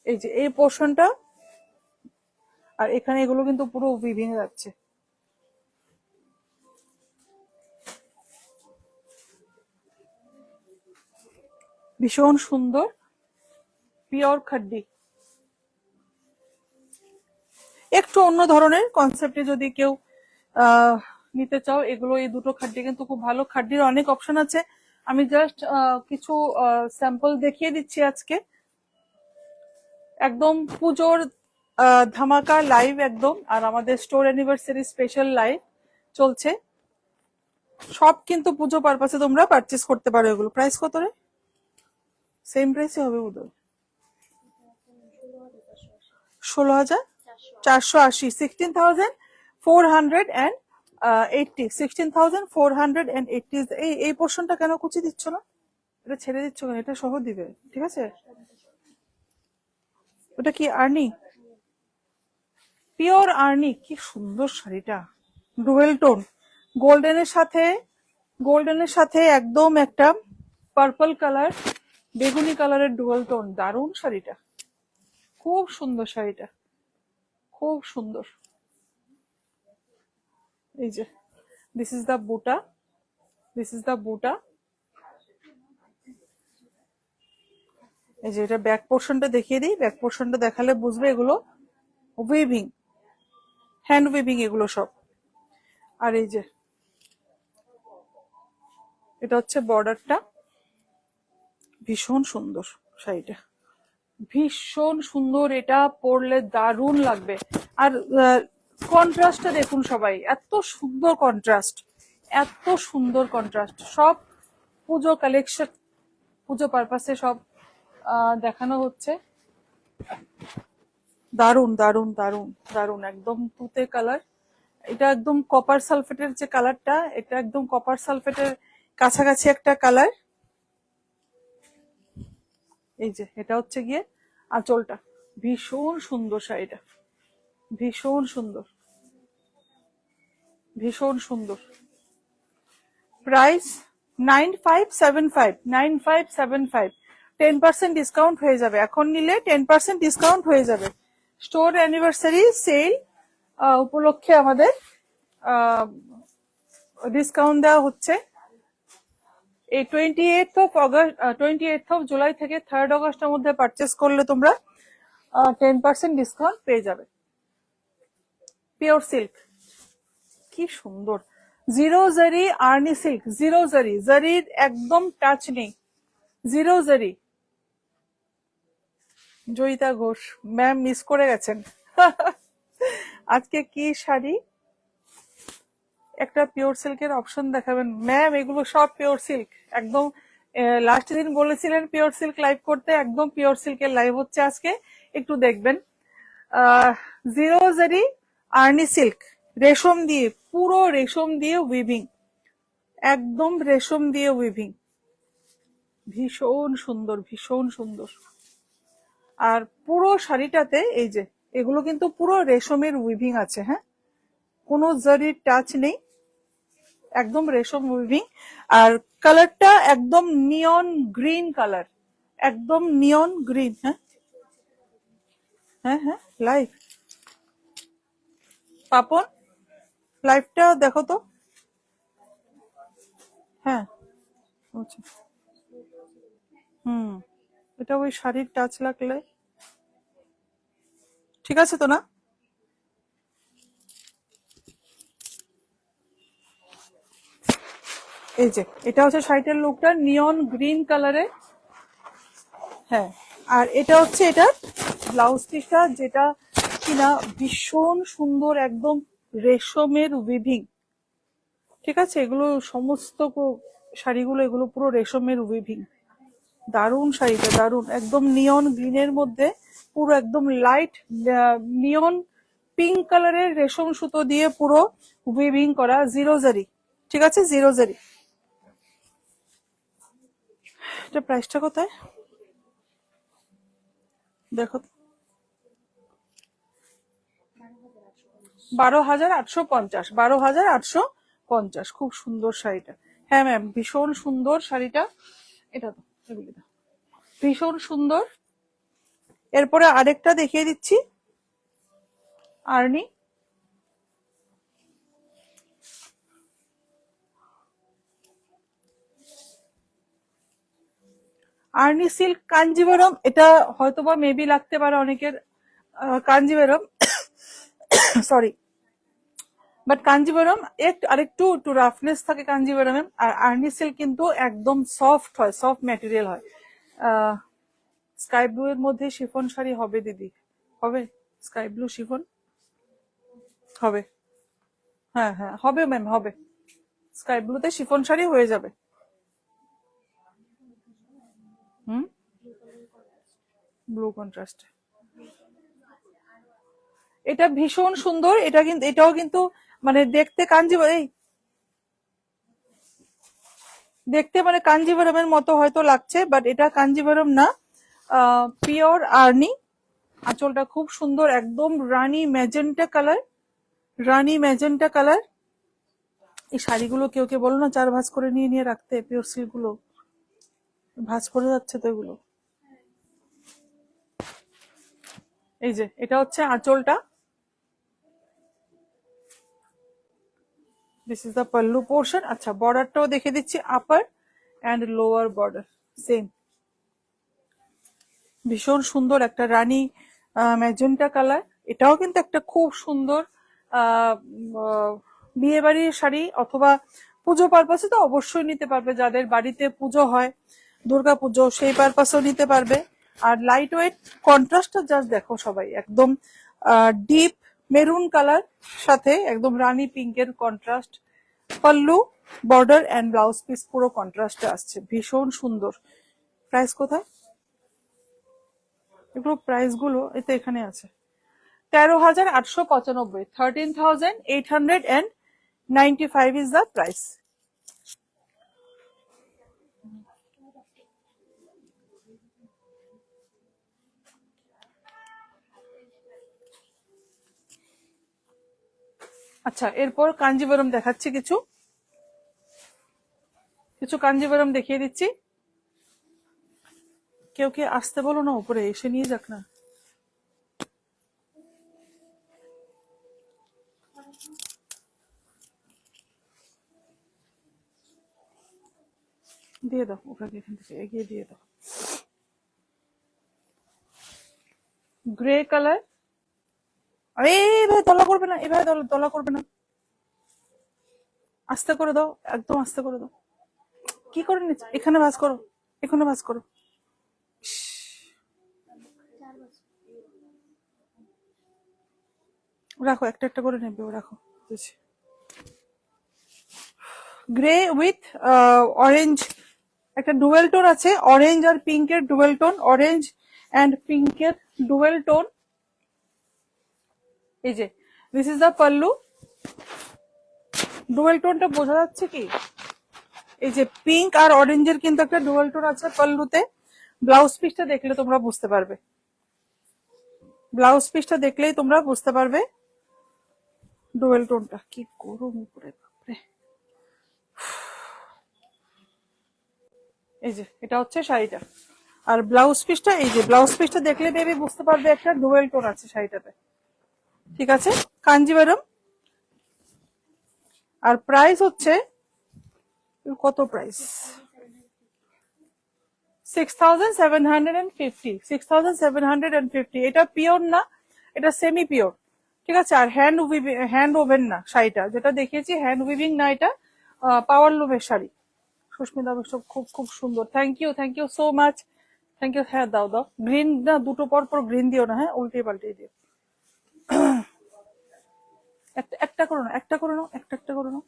Speaker 1: এই যে এই পোর্শনটা, আর এখানে এগুলো কিন্তু পুরো উইভিং যাচ্ছে। ভীষণ সুন্দর পিওর খাড্ডি, একটু অন্য ধরনের কনসেপ্টে যদি কেউ নিতে চাও, এগুলো এই দুটো খাড্ডি কিন্তু খুব ভালো। খাড্ডির অনেক অপশন আছে, আমি জাস্ট কিছু স্যাম্পল দেখিয়ে দিচ্ছি আজকে। একদম পুজোর ধামাকা লাইভ একদম, আর আমাদের স্টোর অ্যানিভার্সারি স্পেশাল লাইভ চলছে। সব কিন্তু পুজো পারপাসে তোমরা পারচেস করতে পারো। এগুলো প্রাইস কত রে? সেম প্রাইসই হবে বোধ হয়, 16,480, 16,480, 16,480। এই পোর্শনটা কেন কুচি দিচ্ছ না, এটা ছেড়ে দিচ্ছ কেন, এটা সহ দিবে ঠিক আছে। ওটা কি আর্নি, পিওর আর্নি, কি সুন্দর শাড়িটা, ডুয়েল টোন, গোল্ডেনের সাথে একদম একটা পার্পল কালার, বেগুনি কালারের ডুয়েল টোন, দারুণ শাড়িটা, খুব সুন্দর শাড়িটা, খুব সুন্দর। এই যে দিস ইজ দ্য বুটা, এই যে এটা ব্যাক পোর্শনটা দেখিয়ে দিই, ব্যাক পোর্শনটা দেখালে বুঝবে এগুলো উইভিং, হ্যান্ড উইভিং এগুলো সব। আর এই যে এটা হচ্ছে বর্ডারটা, ভীষণ সুন্দর শাড়িটা, ভীষণ সুন্দর, এটা পরলে দারুণ লাগবে। আর কন্ট্রাস্টটা দেখুন সবাই, এত সুন্দর কন্ট্রাস্ট, সব পুজো পুজো পারপাসে সব দেখানো হচ্ছে। দারুন দারুন দারুন দারুন, একদম তুতে কালার। এটা একদম কপার সালফেটের যে কালারটা, এটা একদম কপার সালফেটের কাছাকাছি একটা কালার। এই যে এটা হচ্ছে গিয়ে আঁচলটা, ভীষণ সুন্দর শাড়িটা, ভীষণ সুন্দর, ভীষণ সুন্দর। প্রাইস 9575, 9575। 10% ডিসকাউন্ট হয়ে যাবে, এখন নিলে 10% ডিসকাউন্ট হয়ে যাবে। স্টোর অ্যানিভার্সারি সেল উপলক্ষে আমাদের ডিসকাউন্ট দেওয়া হচ্ছে। এই 28th জুলাই থেকে 3rd অগস্টের মধ্যে পারচেস করলে তোমরা 10% ডিসকাউন্ট পেয়ে যাবে। পিওর সিল্ক, কি সুন্দর, জিরো জারি আর্নি সিল্ক, জিরো জারি, জারির একদম টাচ নেই, জিরো জারি। জয়িতা ঘোষ ম্যাম মিস করে গেছেন। আজকে কি শাড়ি, একটা পিওর সিল্কের অপশন দেখাবেন ম্যাম? এগুলো সব পিওর সিল্ক, একদম। লাস্ট দিন বলেছিলেন পিওর সিল্ক লাইভ করতে, একদম পিওর সিল্কের লাইভ হচ্ছে আজকে, একটু দেখবেন। জিরো জারি আর্নি সিল্ক, রেশম দিয়ে, পুরো রেশম দিয়ে উইভিং, একদম রেশম দিয়ে উইভিং, ভীষণ সুন্দর, ভীষণ সুন্দর। আর পুরো শাড়িটাতে এই যে এগুলো কিন্তু পুরো রেশমের উইভিং আছে, হ্যাঁ, কোনো জারির টাচ নেই, একদম রেশম উইভিং। আর কালারটা একদম নিয়ন গ্রিন কালার, একদম নিয়ন গ্রিন। হ্যাঁ হ্যাঁ হ্যাঁ, লাইভ পাপন, লাইভটা দেখো তো। হ্যাঁ, আচ্ছা, হুম, এটা ওই শাড়ির টাচ লাগলে ঠিক আছে তো না? এই যে এটা হচ্ছে শাড়িটার লুকটা, নিয়ন গ্রিন কালারে। হ্যাঁ, আর এটা হচ্ছে এটা ব্লাউজ পিসটা, যেটা কিনা ভীষণ সুন্দর, একদম রেশমের উইভিং। ঠিক আছে, এগুলো সমস্ত শাড়িগুলো এগুলো পুরো রেশমের উইভিং। দারুণ শাড়িটা, দারুণ, একদম নিয়ন গ্রিনের মধ্যে পুরো একদম লাইট নিয়ন পিঙ্ক কালারের রেশম সুতো দিয়ে পুরো উইভিং করা, জিরো জারি। ঠিক আছে, জিরো জারি। এটা প্রাইসটা কোথায় দেখো, 12,850, 12,850। খুব সুন্দর শাড়িটা। হ্যাঁ ম্যাম, ভীষণ সুন্দর শাড়িটা। এটা তো এগুলি দাও, ভীষণ সুন্দর। এরপরে আরেকটা দেখিয়ে দিচ্ছি, আর্নি, আর্নি সিল্ক কাঞ্জিভারম। এটা হয়তোবা মেবি লাগতে পারে অনেকের, কাঞ্জিভারম, সরি, বাট কাঞ্জিভারম আরেকটু একটু রাফনেস থাকে কাঞ্জিভারমে। আর আর্নি সিল্ক কিন্তু একদম সফট হয়, সফট ম্যাটেরিয়াল হয়। স্কাই ব্লু এর মধ্যে শিফন শাড়ি হবে দিদি? হবে, স্কাই ব্লু শিফন হবে। হ্যাঁ হ্যাঁ হবে ম্যাম, হবে, স্কাই ব্লুতে শিফন শাড়ি হয়ে যাবে। হুম, ব্লু কন্ট্রাস্ট, এটা ভীষণ সুন্দর। এটা কিন্তু, এটাও কিন্তু মানে দেখতে কাঞ্জিভারম, দেখতে মানে কাঞ্জিভারমের মতো হয়তো লাগছে, বাট এটা কাঞ্জিভারম না, পিওর আর্নি। আঁচলটা খুব সুন্দর, একদম রানী ম্যাজেন্টা কালার, রানী ম্যাজেন্টা কালার। এই শাড়িগুলো কেউ কেউ বলো না 4 ভাঁজ করে নিয়ে নিয়ে রাখতে, পিওর সিল্ক গুলো ভাঁজ পড়ে যাচ্ছে তো এগুলো। এই যে এটা হচ্ছে আঁচলটা, this is the pallu portion. আচ্ছা, বর্ডারটাও দেখে দিচ্ছি, upper and lower border same, ভীষণ সুন্দর একটা রানী ম্যাজেন্টা কালার। এটাও কিন্তু একটা খুব সুন্দর বিয়ে বাড়ির শাড়ি, অথবা পুজো পারপাসে তো অবশ্যই নিতে পারবে, যাদের বাড়িতে পুজো হয়, দুর্গা পুজো, সেই পারপাসেও নিতে পারবে। আর লাইট ওয়েট, কন্ট্রাস্টটা জাস্ট দেখো সবাই, একদম ডিপ মেরুন কালার সাথে একদম রানী পিঙ্কের contrast, pallu, border and blouse piece পুরো কন্ট্রাস্টে আসছে, ভীষণ সুন্দর। প্রাইস কোথায়? এগুলো প্রাইস গুলো এতে এখানে আছে। 13,895, 13,895 is the price. আচ্ছা, এরপর কাঞ্জিবরম দেখাচ্ছি, কিছু কিছু কাঞ্জিবরম দেখিয়ে দিচ্ছি। কেউ কে আসতে বলো না, উপরে এসে নিয়ে যাক না। দিয়ে দাও ওখানে, এখান থেকে এগিয়ে দিয়ে দাও। গ্রে কালার, আরে এভাবে তলা করবে না, এভাবে তলা করবে না, আস্তে করে দাও, একদম আস্তে করে দাও। কি করে নিচ্ছ? এখানে ভাঁজ করো, এখানে ভাঁজ করো। রাখো, একটা একটা করে নেবে, রাখো। গ্রে উইথ অরেঞ্জ, একটা ডুয়েল টোন আছে, অরেঞ্জ আর পিঙ্কের ডুয়েল টোন, অরেঞ্জ অ্যান্ড পিঙ্কের ডুয়েল টোন। এই যে this is the pallu. Dual টোনটা বোঝা যাচ্ছে কি? এই যে পিঙ্ক আর অরেঞ্জের কিন্তু একটা ডুয়েল টোন আছে পাল্লুতে। ব্লাউজ পিসটা দেখলে তোমরা বুঝতে পারবে, ব্লাউজ পিসটা দেখলেই তোমরা বুঝতে পারবে ডুয়েল টোনটা। কি গরম উপরে, বাপরে। এই যে এটা হচ্ছে শাড়িটা, আর ব্লাউজ পিসটা, এই যে ব্লাউজ পিসটা দেখলে বেবি বুঝতে পারবে একটা ডুয়েল টোন আছে শাড়িটাতে। ঠিক আছে, কাঞ্জিভারম। আর প্রাইস হচ্ছে কত? প্রাইস 6,750, 6,750। এটা পিওর না, এটা সেমি পিওর। ঠিক আছে, আর হ্যান্ড ওভেন না শাড়িটা, যেটা দেখিয়েছি হ্যান্ড উইভিং না, এটা পাওয়ার লুমের শাড়ি। সুস্মিতা বৈষ্ণব, খুব খুব সুন্দর। Thank you so much, thank you. হ্যাঁ দাও দাও, গ্রিন না, দুটো পর পর গ্রিন দিও না, হ্যাঁ উল্টে পাল্টে দিও। একটা একটা করো না, একটা করে নাও, একটা একটা করে নাও।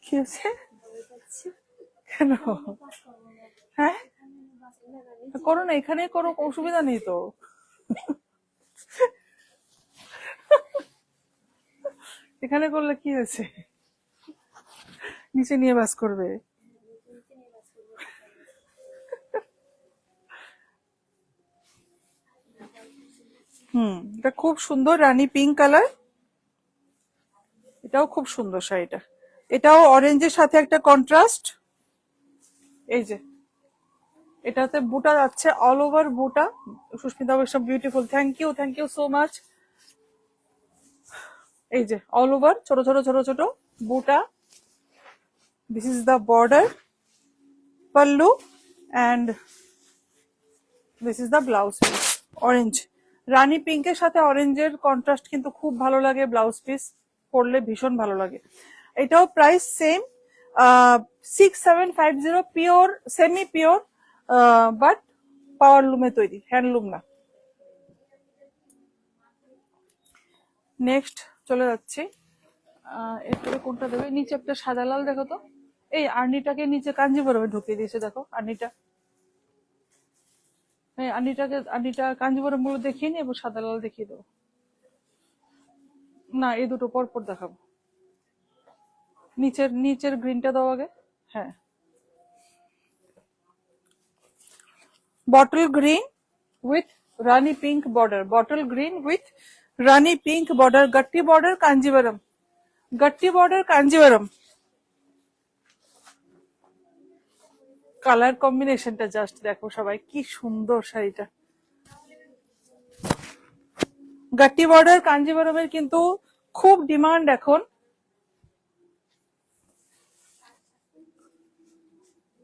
Speaker 1: কি হয়েছে? কেন? হ্যাঁ করো না, এখানে করো, অসুবিধা নেই তো। এখানে করলে কি হয়েছে? নিচে নিয়ে বাস করবে। এটা খুব সুন্দর, রানী পিঙ্ক কালার। এটাও খুব সুন্দর শাড়িটা, এটাও অরেঞ্জের সাথে একটা কন্ট্রাস্ট। এই যে এটাতে বুটা যাচ্ছে, অল ওভার বুটা। Sushmita Vaishnav, beautiful, thank you so much. এই যে অল ওভার ছোট ছোট ছোট ছোট বুটা। This is the border, pallu, and this is the blouse piece. Orange, rani পিঙ্কের সাথে অরেঞ্জের কন্ট্রাস্ট কিন্তু খুব ভালো লাগে, ব্লাউজ পিস পরলে ভীষণ ভালো লাগে। এটাও price same, 6,750, pure, semi pure, but power লুমে তৈরি, হ্যান্ডলুম না। নেক্সট চলে যাচ্ছি, এরপরে কোনটা দেবে? নিচে একটা সাদা লাল দেখো তো, এই আর্নিটাকে নিচে কাঞ্জিবরমে ঢুকিয়ে দিয়েছে, দেখো আর্নিটা। হ্যাঁ আর্নিটা কাঞ্জিবরম গুলো দেখিয়ে নি, এবার সাদা লাল দেখিয়ে দেবো। না, এই দুটো পর পর দেখাবো। নিচের গ্রিনটা দাও আগে। হ্যাঁ, bottle green with rani pink border, bottle green with rani pink border, gotti border Kanjivaram, gotti border Kanjivaram. Colour কম্বিনেশনটা জাস্ট দেখো সবাই, কি সুন্দর শাড়িটা। গট্টি বর্ডার কাঞ্জিবরমের কিন্তু খুব ডিমান্ড এখন,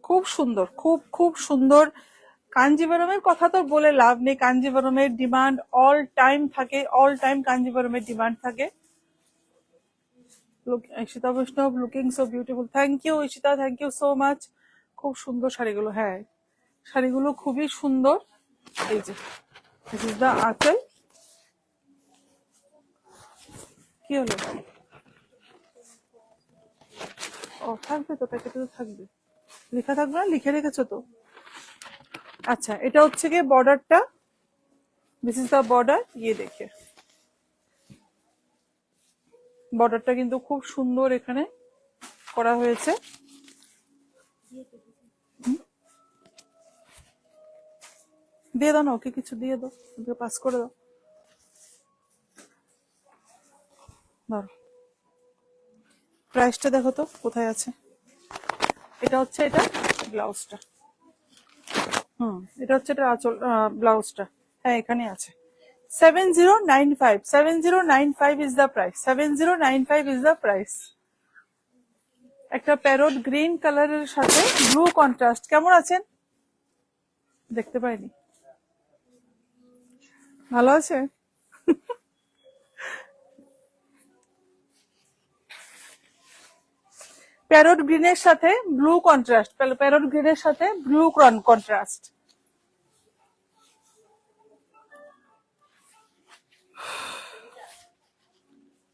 Speaker 1: খুব সুন্দর, খুব খুব সুন্দর। কাঞ্জিবরমের কথা তো বলে লাভ নেই, কাঞ্জিবরমের ডিমান্ড অল টাইম থাকে, অল টাইম কাঞ্জিবরমের ডিমান্ড থাকে। Ishita Vaishnav, looking so beautiful, thank you Ishita, thank you so much. খুব সুন্দর শাড়িগুলো, হ্যাঁ শাড়িগুলো খুবই সুন্দর। এই যে দিস ইজ দ্য আঁচল। কি হলো? ও থাকবে তো, প্যাকেটে তো থাকবে, লেখা থাকবে না, লিখে রেখেছো তো। আচ্ছা, এটা হচ্ছে গিয়ে বর্ডারটা, দিস ইজ দ্য বর্ডার। ইয়ে দেখে বর্ডারটা কিন্তু খুব সুন্দর এখানে করা হয়েছে। দিয়ে দাও না ওকে, কিছু দিয়ে দাও, ওকে পাস করে দাও। ধরো, প্রাইসটা দেখো তো কোথায় আছে। এটা হচ্ছে এটা ব্লাউজটা। এটা হচ্ছে এটা আঁচল, ব্লাউজটা। হ্যাঁ এখানে আছে 7095। 7095 is the price. 7095 is the price. একটা প্যারট গ্রিন কালারের সাথে ব্লু কন্ট্রাস্ট। কেমন আছেন? দেখতে পাইনি। ভালো আছে? প্যারট গ্রিনের সাথে ব্লু কন্ট্রাস্ট, প্যারট গ্রিনের সাথে ব্লু কন্ট্রাস্ট।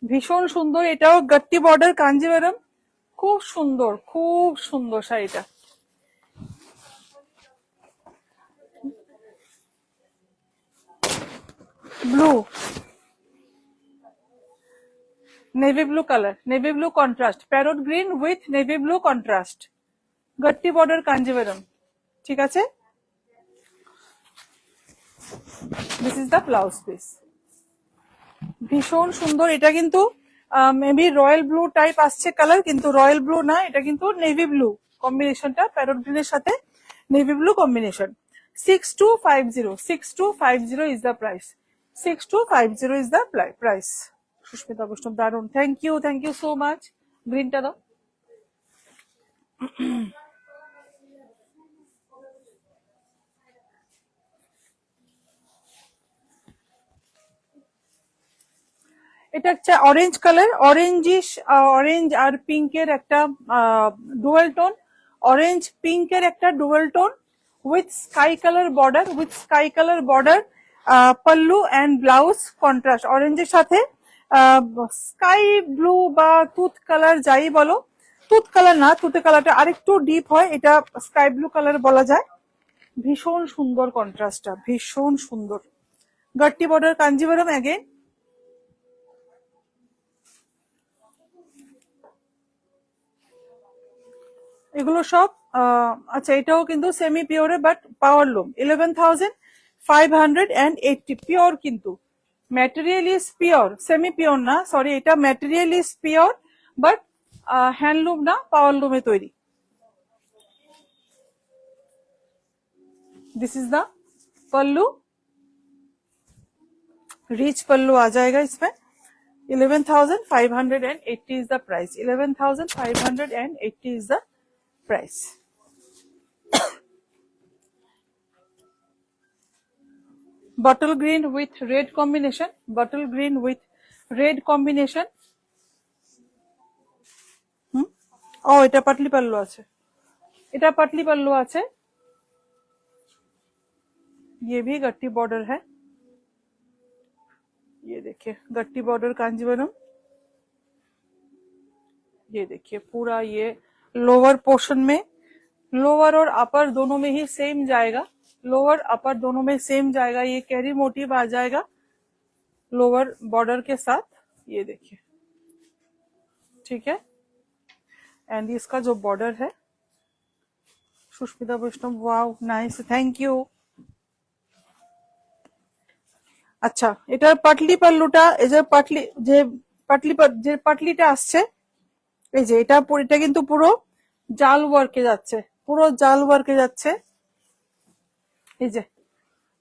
Speaker 1: ভীষণ সুন্দর। এটাও গট্টি বর্ডার কাঞ্জিভারাম। খুব সুন্দর, খুব সুন্দর শাড়িটা। Blue, navy blue colour, navy blue contrast, parrot green with navy blue contrast, gotti border Kanjivaram. ঠিক আছে, this is the blouse piece. ভীষণ সুন্দর। এটা কিন্তু মেবি রয়্যাল ব্লু টাইপ আসছে কালার, কিন্তু রয়্যাল ব্লু না, এটা কিন্তু নেভি ব্লু কম্বিনেশনটা, প্যারট গ্রিনের সাথে navy blue combination. 6250, 6250 is the price. 6250 is the price. Sushmita Vaishnav, দারুন, থ্যাংক ইউ সো মাচ। গ্রিনটা দাও। এটা একটা অরেঞ্জ কালার, অরেঞ্জিশ, অরেঞ্জ আর পিঙ্কের একটা ডুয়েল টোন, অরেঞ্জ পিঙ্কের একটা dual tone with sky colour border, with sky colour border, pallu and blouse contrast. অরেঞ্জের সাথে স্কাই ব্লু বা তুত কালার যাই বলো, তুত কালার না, তুতে কালারটা আরেকটু ডিপ হয়, এটা স্কাই ব্লু কালার বলা যায়। ভীষণ সুন্দর কন্ট্রাস্টটা, ভীষণ সুন্দর। Gotti border Kanjivaram again. এগুলো সব আচ্ছা, এটাও কিন্তু সেমি পিওরে বাট পাওয়ার লুম। 11,580 পিওর, কিন্তু material is pure, semi pure না, সরি, এটা material is pure but handloom না, পাওয়ার লুমে তৈরি। This is the pallu, rich pallu आ जाएगा इसमें। 11,580 is the price. 11,580 is the price. bottle green with red combination, bottle green with red combination। ও এটা পাটলি পাল্লু আছে, এটা পাটলি পাল্লু আছে। ये भी गट्टी बॉर्डर है, ये देखिए गट्टी बॉर्डर कांजीवरम। ये देखिए पूरा ये लोअर पोर्शन में, लोअर और अपर दोनों में ही सेम जाएगा, लोअर अपर दोनों में सेम जाएगा। ये कैरी मोटिव आ जाएगा लोअर बॉर्डर के साथ, ये देखिए, ठीक है। एंड इसका जो बॉर्डर है, सुष्मिता वैष्णव, वाओ नाइस, थैंक यू। আচ্ছা, এটার পাটলি পাল্লুটা, এই যে পাটলি, যে যে পাটলিটা আসছে, এই যে এটা এটা কিন্তু পুরো জাল ওয়ার্কে যাচ্ছে, পুরো জাল ওয়ার্কে যাচ্ছে। এই যে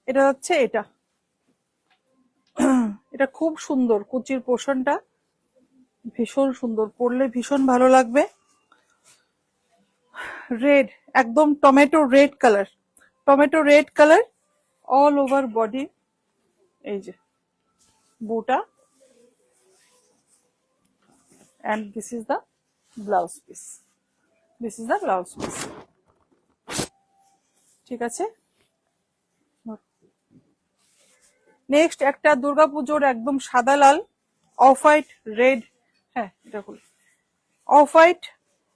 Speaker 1: এটা যাচ্ছে, এটা এটা খুব সুন্দর, কুচির পোর্শনটা ভীষণ সুন্দর, পরলে ভীষণ ভালো লাগবে। রেড, একদম tomato red colour, tomato red colour all over body. এই যে বুটা, and this is the blouse piece, this is the blouse piece। ঠিক আছে। নেক্সট একটা দুর্গাপুজোর একদম সাদা লাল, অফ হোয়াইট রেড, হ্যাঁ এটা হলো অফ হোয়াইট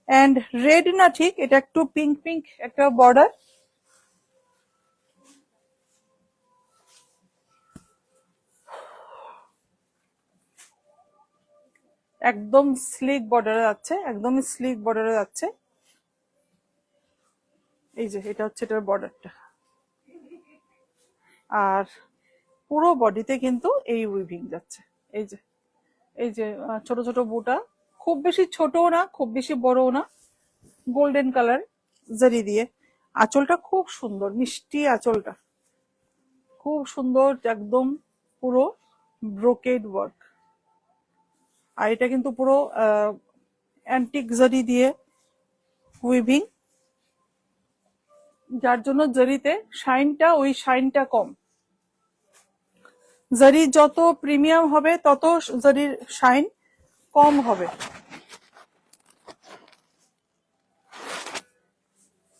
Speaker 1: অ্যান্ড রেড না, ঠিক এটা একটু পিঙ্ক পিঙ্ক একটা বর্ডার। একদম স্লিক বর্ডারে যাচ্ছে, একদমই স্লিক বর্ডারে যাচ্ছে। এই যে এটা হচ্ছে এটার বর্ডারটা, আর পুরো বডিতে কিন্তু এই উইভিং যাচ্ছে। এই যে এই যে ছোট ছোট বুটা, খুব বেশি ছোটও না খুব বেশি বড়ও না, গোল্ডেন কালার জারি দিয়ে। আঁচলটা খুব সুন্দর, মিষ্টি আঁচলটা খুব সুন্দর, একদম পুরো ব্রোকেড ওয়ার্ক। আর এটা কিন্তু পুরো অ্যান্টিক জারি দিয়ে উইভিং, যার জন্য জারিতে শাইনটা, ওই শাইনটা কম। জারি যত প্রিমিয়াম হবে তত জারির শাইন কম হবে।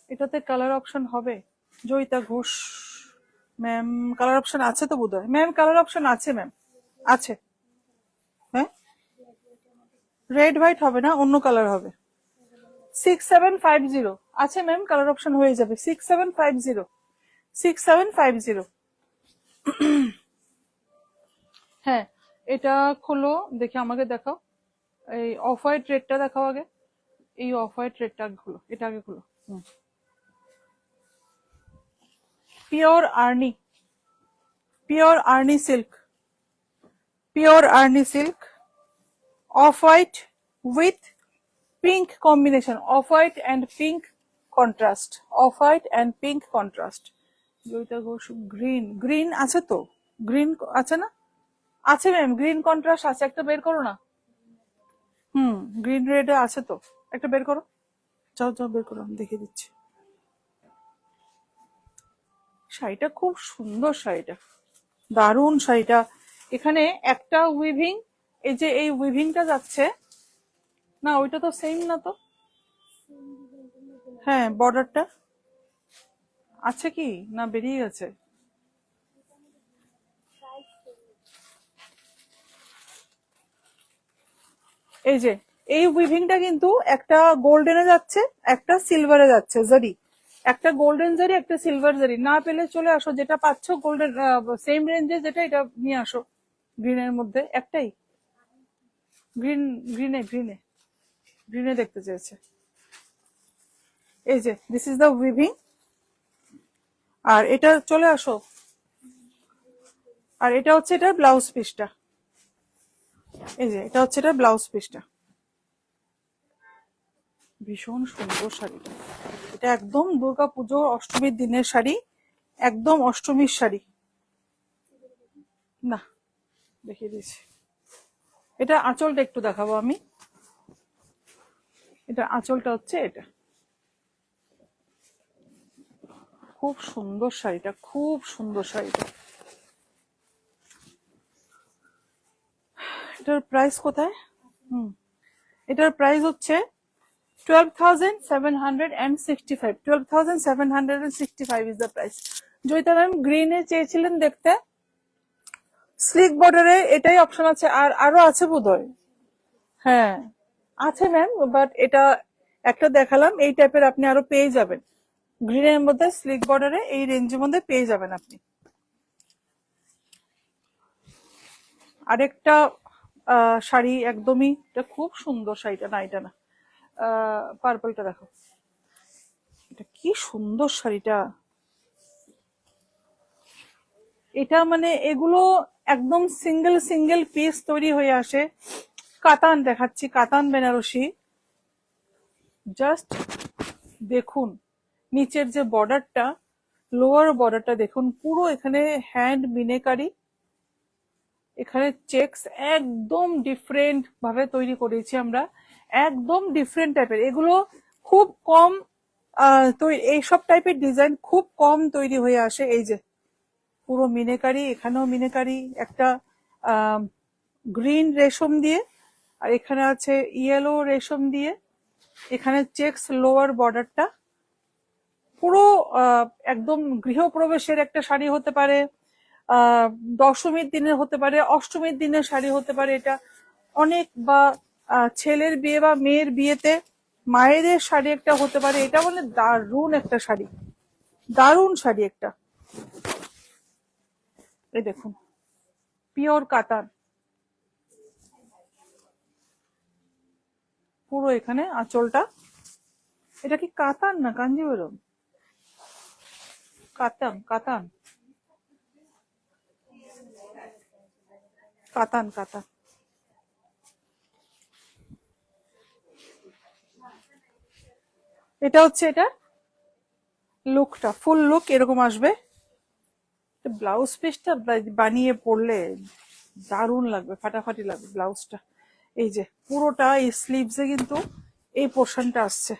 Speaker 1: এটাতে কালার অপশন হবে? Joyita Ghosh ma'am, colour option আছে তো বোধহয়? ম্যাম কালার অপশন আছে ম্যাম, আছে। হ্যাঁ, রেড হোয়াইট হবে না, অন্য কালার হবে। 6750 আছে ম্যাম, কালার অপশন হয়ে যাবে। 6750, 6750। হ্যাঁ, এটা খোলো দেখি, আমাকে দেখাও। এই অফ হোয়াইট রেডটা দেখাও আগে, এই অফ হোয়াইট রেডটা খোলো, এটা আগে খোলো। Pure Arni, pure Arni silk, pure Arni silk, off white with pink combination, off white and pink contrast, off white and pink contrast. Joyita Ghosh green, green আছে তো, গ্রিন আছে না? আছে ম্যাম, গ্রিন কন্ট্রাস্ট আছে, একটা বের করো না। গ্রিন রেড আছে তো, একটা বের করো, যাও যাও বের করো, আমি দেখিয়ে দিচ্ছি। শাড়িটা খুব সুন্দর, শাড়িটা দারুণ শাড়িটা। এখানে একটা উইভিং, এই যে এই উইভিংটা যাচ্ছে না, ওইটা তো সেম না তো? হ্যাঁ, বর্ডারটা আছে কি না বেরিয়ে গেছে? এই যে এই উইভিংটা কিন্তু একটা গোল্ডেনে যাচ্ছে, একটা সিলভারে যাচ্ছে জারি, একটা গোল্ডেন জারি একটা সিলভার জারি। না পেলে চলে আসো, যেটা পাচ্ছ গোল্ডেন সেম রেঞ্জে যেটা, এটা নিয়ে আসো। গ্রিনের মধ্যে একটাই, গ্রিন, গ্রিনে গ্রিনে গ্রিনে দেখতে চেয়েছে। এই যে দিস ইজ দ্য উইভিং, আর এটা চলে আসো। আর এটা হচ্ছে এটার ব্লাউজ পিসটা, এই যে এটা হচ্ছে এটার ব্লাউজ পিসটা। ভীষণ সুন্দর শাড়িটা, এটা একদম দুর্গাপুজো অষ্টমীর দিনের শাড়ি, একদম অষ্টমীর শাড়ি। না, দেখিয়ে দিয়েছি। এটা আঁচলটা একটু দেখাবো আমি, এটা আঁচলটা হচ্ছে এটা। খুব সুন্দর শাড়িটা, খুব সুন্দর শাড়িটা। এটার প্রাইস কোথায়? এটার প্রাইস হচ্ছে 12,765, 12,765 is the price. Joyita ma'am গ্রিনে চেয়েছিলেন দেখতে, স্লিক বর্ডারে এটাই অপশন আছে, আর আরো আছে বোধহয়। হ্যাঁ আছে ম্যাম, বাট এটা একটা দেখালাম, এই টাইপের আপনি আরো পেয়ে যাবেন গ্রিনের মধ্যে, স্লিক বর্ডারে এই রেঞ্জের মধ্যে পেয়ে যাবেন আপনি। আরেকটা শাড়ি একদমই, এটা খুব সুন্দর শাড়িটা, না এটা না, পার্পলটা দেখো, এটা কি সুন্দর শাড়িটা। এটা মানে এগুলো একদম সিঙ্গেল সিঙ্গেল পিস তৈরি হয়ে আসে। কাতান দেখাচ্ছি, কাতান বেনারসি, জাস্ট দেখুন নিচের যে বর্ডারটা, লোয়ার বর্ডারটা দেখুন, পুরো এখানে হ্যান্ড মিনেকারি, এখানে চেকস একদম ডিফারেন্ট ভাবে তৈরি করেছি আমরা, একদম ডিফারেন্ট টাইপের। এগুলো খুব কম এইসব টাইপের ডিজাইন খুব কম তৈরি হয়ে আসে। এই যে পুরো মিনেকারি, এখানেও মিনেকারি, একটা গ্রিন রেশম দিয়ে, আর এখানে আছে ইয়েলো রেশম দিয়ে, এখানে চেকস লোয়ার বর্ডারটা। পুরো একদম গৃহপ্রবেশের একটা শাড়ি হতে পারে, দশমীর দিনের হতে পারে, অষ্টমীর দিনের শাড়ি হতে পারে এটা অনেক, বা ছেলের বিয়ে বা মেয়ের বিয়েতে মায়েদের শাড়ি একটা হতে পারে, এটা মানে দারুণ একটা শাড়ি, দারুণ শাড়ি একটা। এই দেখুন, পিওর কাতান, পুরো এখানে আঁচলটা। এটা কি কাতান না কাঞ্জিভরম? কাতান, কাতান, কাতান, কাতান। এটা হচ্ছে এটা লুকটা, ফুল লুক এরকম আসবে। ব্লাউজ পিসটা বানিয়ে পরলে দারুণ লাগবে, ফাটাফাটি লাগবে ব্লাউজটা। এই যে পুরোটা এই স্লিভসে কিন্তু এই পোর্শনটা আসছে,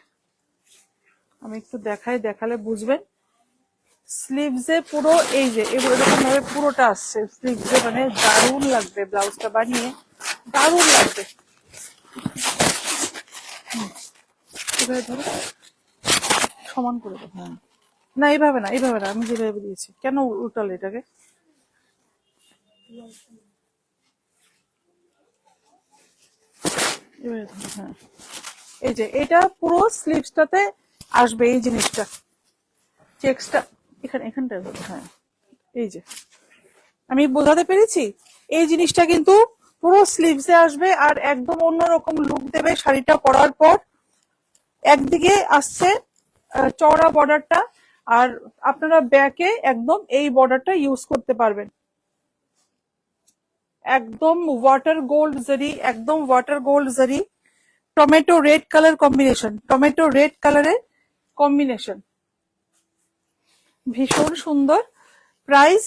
Speaker 1: আমি একটু দেখাই, দেখালে বুঝবেন। স্লিভসে পুরো এই যে এরকম ভাবে পুরোটা আসছে স্লিভসে, মানে দারুণ লাগবে ব্লাউজটা বানিয়ে, দারুণ লাগবে। এভাবে ধরো, সমান করে দেবো। হ্যাঁ, না এইভাবে না, এইভাবে না, আমি যেভাবে দিয়েছি। কেন উল্টালে এটাকে? এভাবে ধরো, হ্যাঁ। এই যে এটা পুরো স্লিভসটাতে আসবে এই জিনিসটা, চেক্সটা এখানে, এখানটা। হ্যাঁ, এই যে আমি বোঝাতে পেরেছি। এই জিনিসটা কিন্তু পুরো স্লিভসে আসবে আর একদম অন্যরকম লুক দেবে শাড়িটা পরার পর। একদিকে আসছে চওড়া বর্ডারটা, আর আপনারা ব্যাকে একদম এই বর্ডারটা ইউজ করতে পারবেন। একদম ওয়াটার গোল্ড জারি, একদম ওয়াটার গোল্ড জারি, tomato red colour combination, tomato red কালারের কম্বিনেশন, ভীষণ সুন্দর। প্রাইস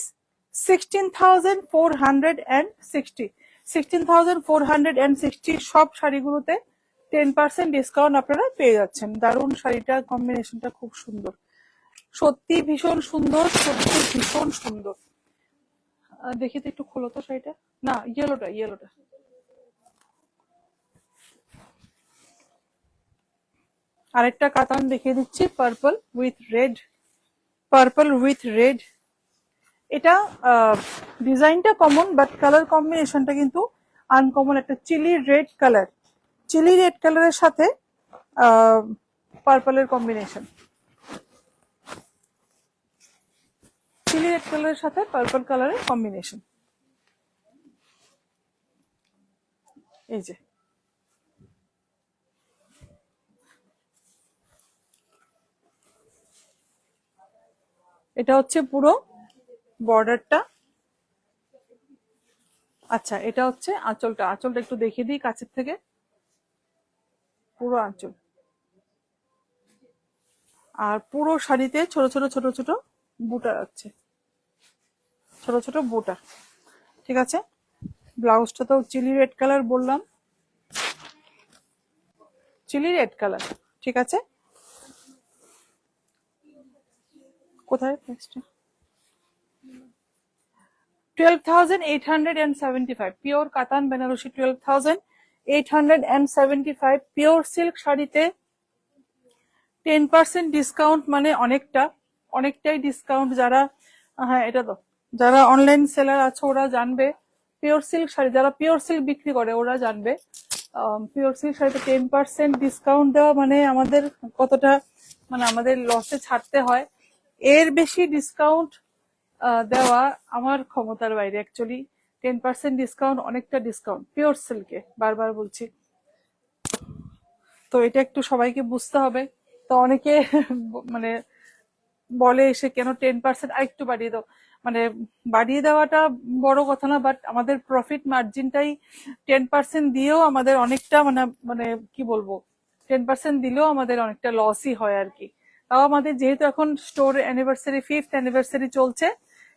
Speaker 1: 16,460, 16,460। সব শাড়িগুলোতে 10% ডিসকাউন্ট আপনারা পেয়ে যাচ্ছেন। দারুণ শাড়িটা, কম্বিনেশনটা খুব সুন্দর, সত্যি ভীষণ সুন্দর, সত্যি ভীষণ সুন্দর। দেখি তো একটু খোলো তো শাড়িটা, না ইয়েলোটা, ইয়েলোটা। আরেকটা কাতান দেখিয়ে দিচ্ছি, purple with red, purple with red. এটা ডিজাইনটা কমন, বাট কালার কম্বিনেশনটা কিন্তু আনকমন। একটা chilli red colour, chilli red কালারের সাথে পার্পলের কম্বিনেশন, চিলি রেড কালারের সাথে পার্পল কালারের কম্বিনেশন। এই যে এটা হচ্ছে পুরো বর্ডারটা। আচ্ছা, এটা হচ্ছে আঁচলটা, আঁচলটা একটু দেখিয়ে দিই কাছের থেকে, পুরো আঁচল। আর পুরো শাড়িতে ছোট ছোট ছোট ছোট বুটা আছে, ছোট ছোট বুটা। ঠিক আছে, ব্লাউজটা তো চিলি রেড কালার বললাম, চিলি রেড কালার। ঠিক আছে, কোথায় প্রাইসটা? 12,875, পিওর কাতান বেনারসি, 12,875। পিওর সিল্ক শাড়িতে 10% ডিসকাউন্ট মানে অনেকটা, অনেকটাই ডিসকাউন্ট। যারা, হ্যাঁ এটা তো, যারা অনলাইন সেলার আছে ওরা জানবে। পিওর সিল্ক শাড়ি, যারা পিওর সিল্ক বিক্রি করে ওরা জানবে। পিওর সিল্ক শাড়িতে 10% ডিসকাউন্ট দেওয়া মানে আমাদের কতটা, মানে আমাদের লসে ছাড়তে হয়। এর বেশি ডিসকাউন্ট দেওয়া আমার ক্ষমতার বাইরে অ্যাকচুয়ালি। 10% ডিসকাউন্ট অনেকটা ডিসকাউন্ট পিওর সিল্কে, বারবার বলছি। তো এটা একটু সবাইকে বুঝতে হবে। তো অনেকে মানে বলে এসে কেন 10% আরেকটু বাড়িয়ে দাও, মানে বাড়িয়ে দেওয়াটা বড় কথা না, বাট আমাদের প্রফিট মার্জিনটাই 10% দিয়েও আমাদের অনেকটা, মানে মানে কি বলবো, 10% দিলেও আমাদের অনেকটা লসই হয় আর কি। তাও আমাদের যেহেতু এখন স্টোর অ্যানিভার্সারি, 5th অ্যানিভার্সারি চলছে,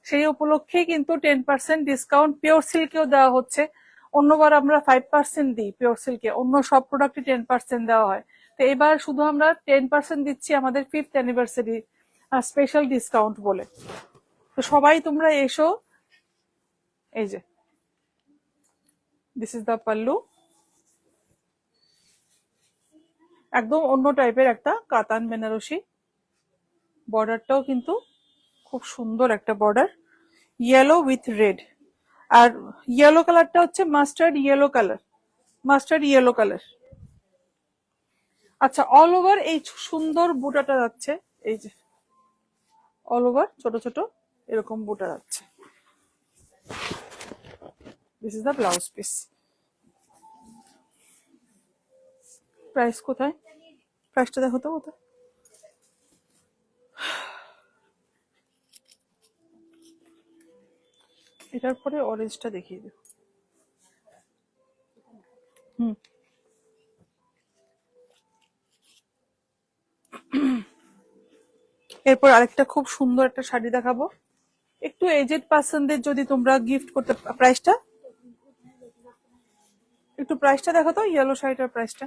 Speaker 1: সেই উপলক্ষে কিন্তু 10% ডিসকাউন্ট পিওর সিল্কেও দেওয়া হচ্ছে। অন্যবার আমরা 5% দিই পিওর সিল্কে, অন্য সব প্রোডাক্টে 10% দেওয়া হয়। তো এবার শুধু আমরা 10% দিচ্ছি আমাদের 5th অ্যানিভার্সারি স্পেশাল ডিসকাউন্ট বলে। তো সবাই তোমরা এসো। এই যে দিস ইজ দ্য পাল্লু, একদম অন্য টাইপের একটা কাতান বেনারসি। বর্ডারটাও কিন্তু খুব সুন্দর একটা বর্ডার, ইয়েলো উইথ রেড। আর ইয়েলো কালারটা হচ্ছে mustard yellow colour, mustard yellow colour. আচ্ছা, অল ওভার এই সুন্দর বুটাটা যাচ্ছে, এই যে অল ওভার ছোট ছোট এরকম বুটা যাচ্ছে। This is the blouse piece. Price কোথায়? প্রাইসটা দেখো তো কোথায়। এটার পরে অরেঞ্জটা দেখিয়ে দিও। হুম, এরপর আরেকটা খুব সুন্দর একটা শাড়ি দেখাবো, একটু এজেড পার্সনদের যদি তোমরা গিফট করতে। প্রাইসটা একটু প্রাইসটা দেখো তো, ইয়েলো শাড়িটার প্রাইসটা।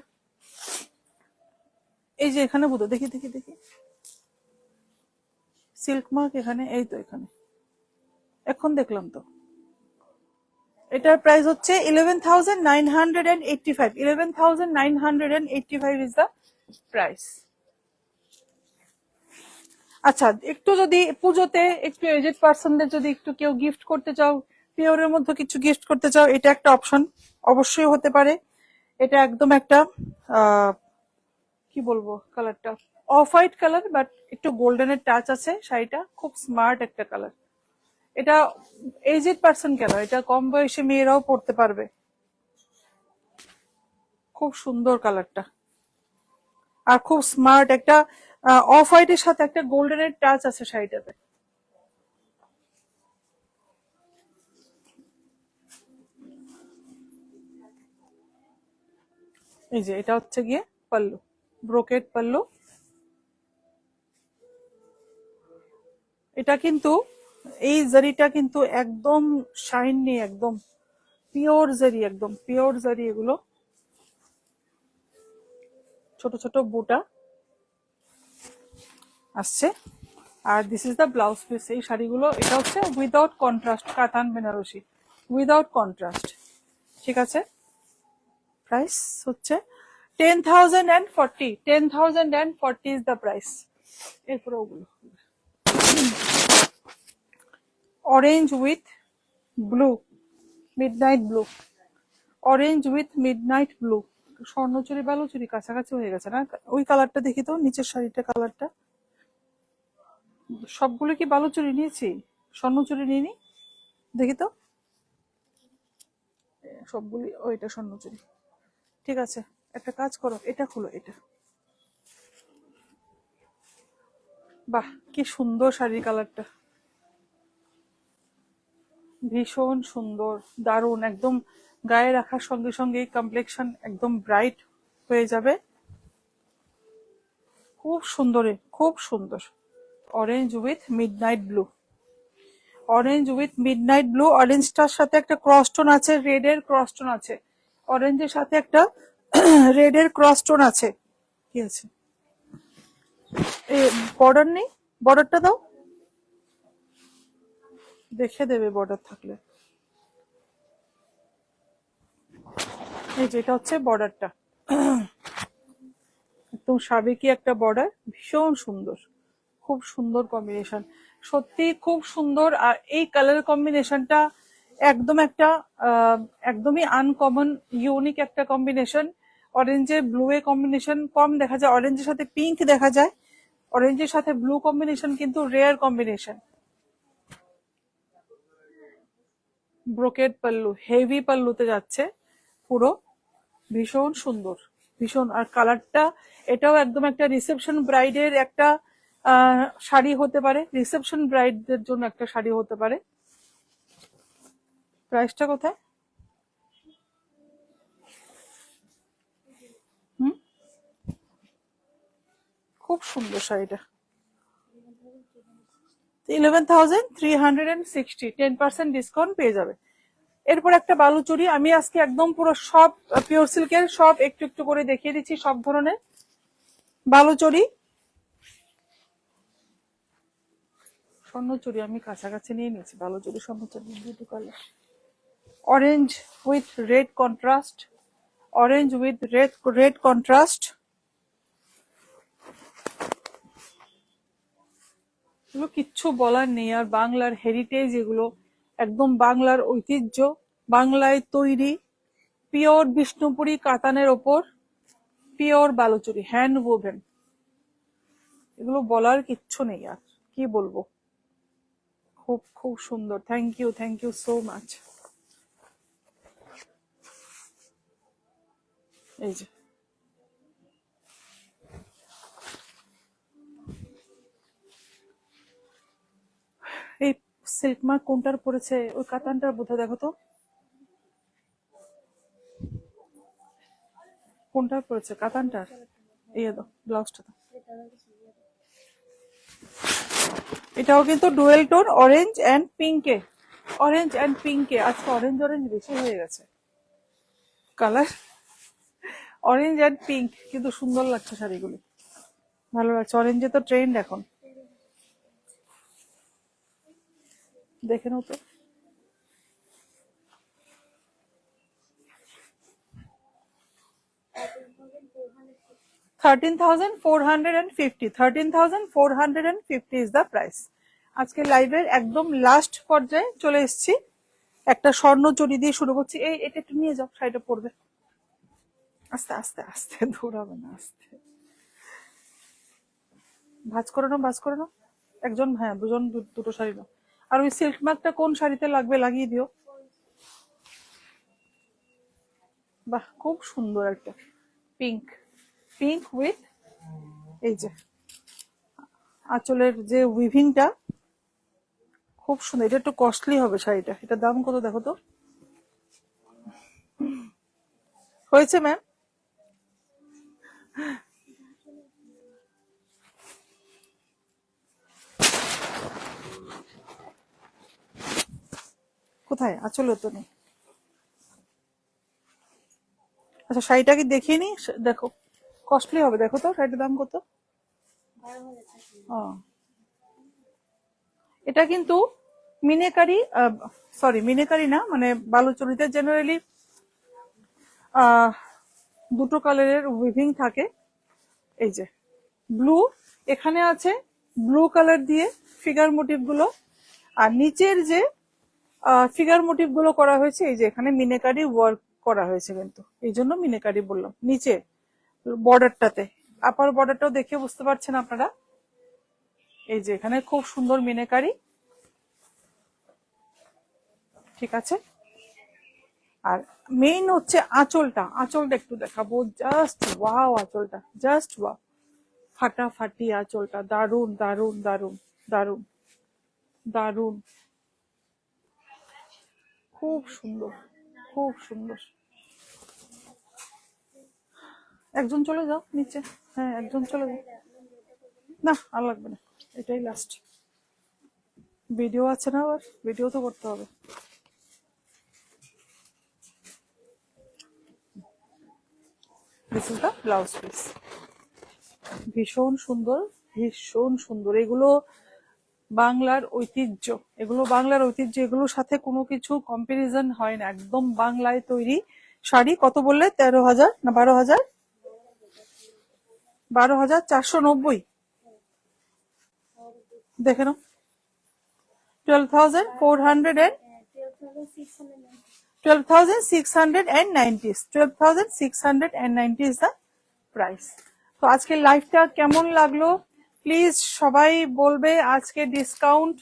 Speaker 1: এই যে এখানে বুঝো, দেখি দেখি দেখি, সিল্ক মার্ক এখানে, এই তো এখানে, এখন দেখলাম তো। এটার প্রাইস হচ্ছে 11,985। 11,985 ইজ দ্য প্রাইস। আচ্ছা, একটু যদি পুজোতে একটু এজেড পার্সনদের যদি একটু কেউ গিফট করতে চাও, পিওরের মধ্যে কিছু গিফট করতে চাও, এটা একটা অপশন অবশ্যই হতে পারে। এটা একদম একটা কি বলবো, কালারটা অফ হোয়াইট কালার, বাট একটু গোল্ডেনের টাচ আছে। শাড়িটা খুব স্মার্ট একটা কালার। এটা এজেড পার্সন কেন, এটা কম বয়সী মেয়েরাও পড়তে পারবে। খুব সুন্দর কালারটা, আর খুব স্মার্ট একটা অফ হোয়াইটের সাথে একটা গোল্ডেনের টাচ আছে শাড়িটাতে। এই যে এটা হচ্ছে গিয়ে পাল্লু, ব্রোকেট পাল্লু। এটা কিন্তু এই জারিটা কিন্তু একদম শাইন নেই, একদম পিওর জারি, একদম পিওর জারি এগুলো। ছোট ছোট বুটা আসছে। আর this is the blouse piece. এই শাড়িগুলো, এটা হচ্ছে উইদাউট কন্ট্রাস্ট কাতান বেনারসি, উইদাউট কন্ট্রাস্ট। ঠিক আছে, প্রাইস হচ্ছে 10,040। 10,040 ইজ দ্য প্রাইস। এরপরে ওগুলো orange with blue, midnight blue, orange with midnight blue. Swarnachuri Baluchuri কাছাকাছি হয়ে গেছে না? ওই কালারটা দেখি তো, নিচের শাড়িটা কালারটা। সবগুলো কি বালুচুরি নিয়েছি, স্বর্ণচুরি নিইনি? দেখি তো, সবগুলি ওইটা স্বর্ণচুরি। ঠিক আছে, একটা কাজ করো, এটা খুলো, এটা। বাহ, কি সুন্দর শাড়ির কালারটা, ভীষণ সুন্দর, দারুণ। একদম গায়ে রাখার সঙ্গে সঙ্গে কমপ্লেকশন একদম ব্রাইট হয়ে যাবে। খুব সুন্দর, খুব সুন্দর। Orange with midnight blue, orange with midnight blue. অরেঞ্জটার সাথে একটা ক্রসটোন আছে, রেড এর ক্রসটোন আছে, অরেঞ্জের সাথে একটা রেড এর ক্রসটোন আছে। কি আছে? বর্ডার নেই, বর্ডারটা দাও, দেখে দেবে বর্ডার থাকলে। এই যে এটা হচ্ছে বর্ডারটা, একদম সাবেকি একটা বর্ডার, ভীষণ সুন্দর, খুব সুন্দর কম্বিনেশন, সত্যি খুব সুন্দর। আর এই কালার কম্বিনেশনটা একদম একটা একদমই আনকমন, ইউনিক একটা কম্বিনেশন। অরেঞ্জের ব্লু এ কম্বিনেশন কম দেখা যায়, অরেঞ্জের সাথে পিঙ্ক দেখা যায়, অরেঞ্জের সাথে ব্লু কম্বিনেশন কিন্তু rare combination. Brocade pallu, heavy পাল্লুতে যাচ্ছে পুরো, ভীষণ সুন্দর, ভীষণ। আর কালারটা এটাও একদম একটা রিসেপশন ব্রাইডের একটা শাড়ি হতে পারে, রিসেপশন ব্রাইডদের জন্য একটা শাড়ি হতে পারে। প্রাইসটা কোথায়? হুম, খুব সুন্দর শাড়িটা, 11,360। 10% ডিসকাউন্ট পেয়ে যাবে। এরপর একটা বালুচুরি, আমি আজকে একদম পুরো সব পিওর সিল্কের সব একটু একটু করে দেখিয়ে দিচ্ছি, সব ধরনের বালুচুরি। স্বর্ণচুরি আমি কাছাকাছি নিয়ে নিয়েছি, বালুচুরি স্বর্ণচুরি দুটো colour, orange with red contrast, orange with red contrast. এগুলো কিচ্ছু বলার নেই, আর বাংলার হেরিটেজ এগুলো, একদম বাংলার ঐতিহ্য, বাংলায় তৈরি, পিওর বিষ্ণুপুরি কাতানের ওপর পিওর বালুচুরি, হ্যান্ড ওভেন, এগুলো বলার কিচ্ছু নেই আর, কি বলবো। খুব খুব সুন্দর। Thank you so much. এই যে এই সিল্ক মার্ক কোনটার পড়েছে, ওই কাতানটার বোধহয়, দেখো তো কোনটার পড়েছে, কাতানটার। এই দাও ব্লাউজটা দাও। এটাও কিন্তু ডুয়েল টোন, অরেঞ্জ অ্যান্ড পিঙ্কে, অরেঞ্জ অ্যান্ড পিঙ্কে। আজকে অরেঞ্জ অরেঞ্জ বেশি হয়ে গেছে কালার, অরেঞ্জ অ্যান্ড পিঙ্ক, কিন্তু সুন্দর লাগছে শাড়িগুলি, ভালো লাগছে। অরেঞ্জে তো ট্রেন্ড এখন, দেখে নাও তো। 13,450, 13,450 ইজ দ্য প্রাইস। আজকে লাইভের একদম লাস্ট পর্যায়ে চলে এসেছি। একটা স্বর্ণ চুড়ি দিয়ে শুরু করছি। এটা একটু নিয়ে যাও, শাড়িটা পরবে। আস্তে আস্তে আস্তে, দৌড়াবে না, আস্তে। ভাঁজ করে নাও, ভাঁজ করে নাও। একজন, হ্যাঁ দুজন, দুটো শাড়ি নাও। আর ওই সিল্ক মার্কটা কোন শাড়িতে লাগবে লাগিয়ে দিও। বাহ, খুব সুন্দর একটা পিঙ্ক, পিঙ্ক উইথ এই যে আঁচলের যে উইভিংটা, খুব সুন্দর। এটা একটু কস্টলি হবে শাড়িটা, এটার দাম কত দেখো তো। হয়েছে ম্যাম? কোথায় আঁচলে তো নেই। আচ্ছা শাড়িটা কি দেখিয়ে নি, দেখো কস্টলি হবে, দেখো তো শাড়িটার দাম কত। ও, এটা কিন্তু মিনেকারি, সরি মিনেকারি না, মানে বালুচরিতে জেনারেলি দুটো কালারের উইভিং থাকে। এই যে ব্লু, এখানে আছে ব্লু কালার দিয়ে ফিগার মোটিভ গুলো, আর নিচের যে ফিগার মোটিভ গুলো করা হয়েছে, এই যে এখানে মিনেকারি ওয়ার্ক করা হয়েছে, কিন্তু এই জন্য মিনেকারি বললাম। নিচে বর্ডারটাতে, আপার বর্ডারটাও দেখে বুঝতে পারছেন আপনারা। এই যে এখানে খুব সুন্দর মিনেকারি, ঠিক আছে। আর মেইন হচ্ছে আঁচলটা, আঁচলটা একটু দেখাবো, জাস্ট ওয়াও, আঁচলটা জাস্ট ওয়াও, ফাটাফাটি আঁচলটা, দারুন দারুন দারুন দারুন দারুন, খুব সুন্দর, খুব সুন্দর। একজন চলে যাও নিচে, হ্যাঁ একজন চলে যাও। না আর লাগবে না, এটাই লাস্ট। ভিডিও আছে না, আবার ভিডিও তো করতে হবে। This is the blouse piece, ভীষণ সুন্দর, ভীষণ সুন্দর। এগুলো বাংলার ঐতিহ্য, এগুলো বাংলার ঐতিহ্য, এগুলোর সাথে কোনো কিছু কম্পারিজন হয় না, একদম বাংলায় তৈরি শাড়ি। কত বললে, 13,000 না 12,000? 12,490, দেখে নাও। 12,400 12,690, 12,690 is the price. তো আজকের লাইভটা কেমন লাগলো প্লিজ সবাই বলবে। আজকে ডিসকাউন্ট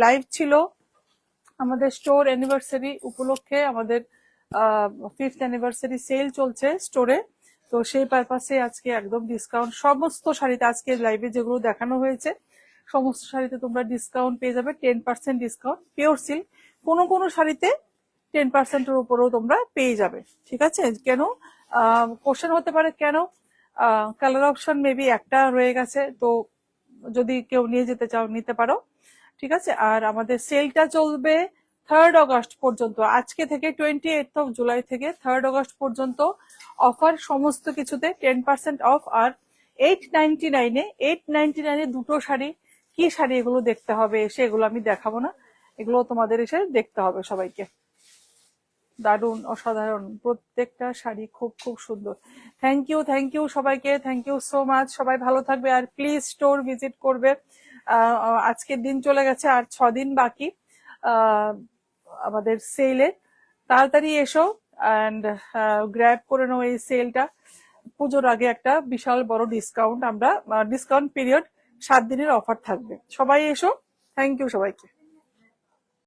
Speaker 1: লাইভ ছিল আমাদের স্টোর অ্যানিভার্সারি উপলক্ষে, আমাদের 5th অ্যানিভার্সারি সেল চলছে স্টোরে। তো সেই পারপাসে আজকে একদম ডিসকাউন্ট সমস্ত শাড়িতে, আজকে লাইভে যেগুলো দেখানো হয়েছে সমস্ত শাড়িতে তোমরা ডিসকাউন্ট পেয়ে যাবে, 10% ডিসকাউন্ট, পিওর সিল্ক। কোনো কোনো শাড়িতে 10%-এর উপরেও তোমরা পেয়ে যাবে, ঠিক আছে। কেন, কোশ্চেন হতে পারে কেন, কালার অপশন মেবি একটা রয়ে গেছে, তো যদি কেউ নিয়ে যেতে চাও নিতে পারো, ঠিক আছে। আর আমাদের সেলটা চলবে 3rd অগস্ট পর্যন্ত, আজকে থেকে 28th অফ জুলাই থেকে 3rd অগস্ট পর্যন্ত অফার, সমস্ত কিছুতে 10% অফ। আর 899-এ 899-এ দুটো শাড়ি, কি শাড়ি এগুলো দেখতে হবে এসে, এগুলো আমি দেখাবো না, এগুলো তোমাদের এসে দেখতে হবে সবাইকে। দারুণ, অসাধারণ, প্রত্যেকটা শাড়ি খুব খুব সুন্দর। থ্যাংক ইউ সবাইকে, থ্যাংক ইউ সো মাচ। সবাই ভালো থাকবে, আর প্লিজ স্টোর ভিজিট করবে। আজকের দিন চলে গেছে, আর 6 দিন বাকি আমাদের সেলে। তাড়াতাড়ি এসো অ্যান্ড গ্র্যাব করে নাও এই সেলটা, পুজোর আগে একটা বিশাল বড় ডিসকাউন্ট আমরা ডিসকাউন্ট পিরিয়ড 7 দিনের অফার থাকবে। সবাই এসো। থ্যাংক ইউ সবাইকে।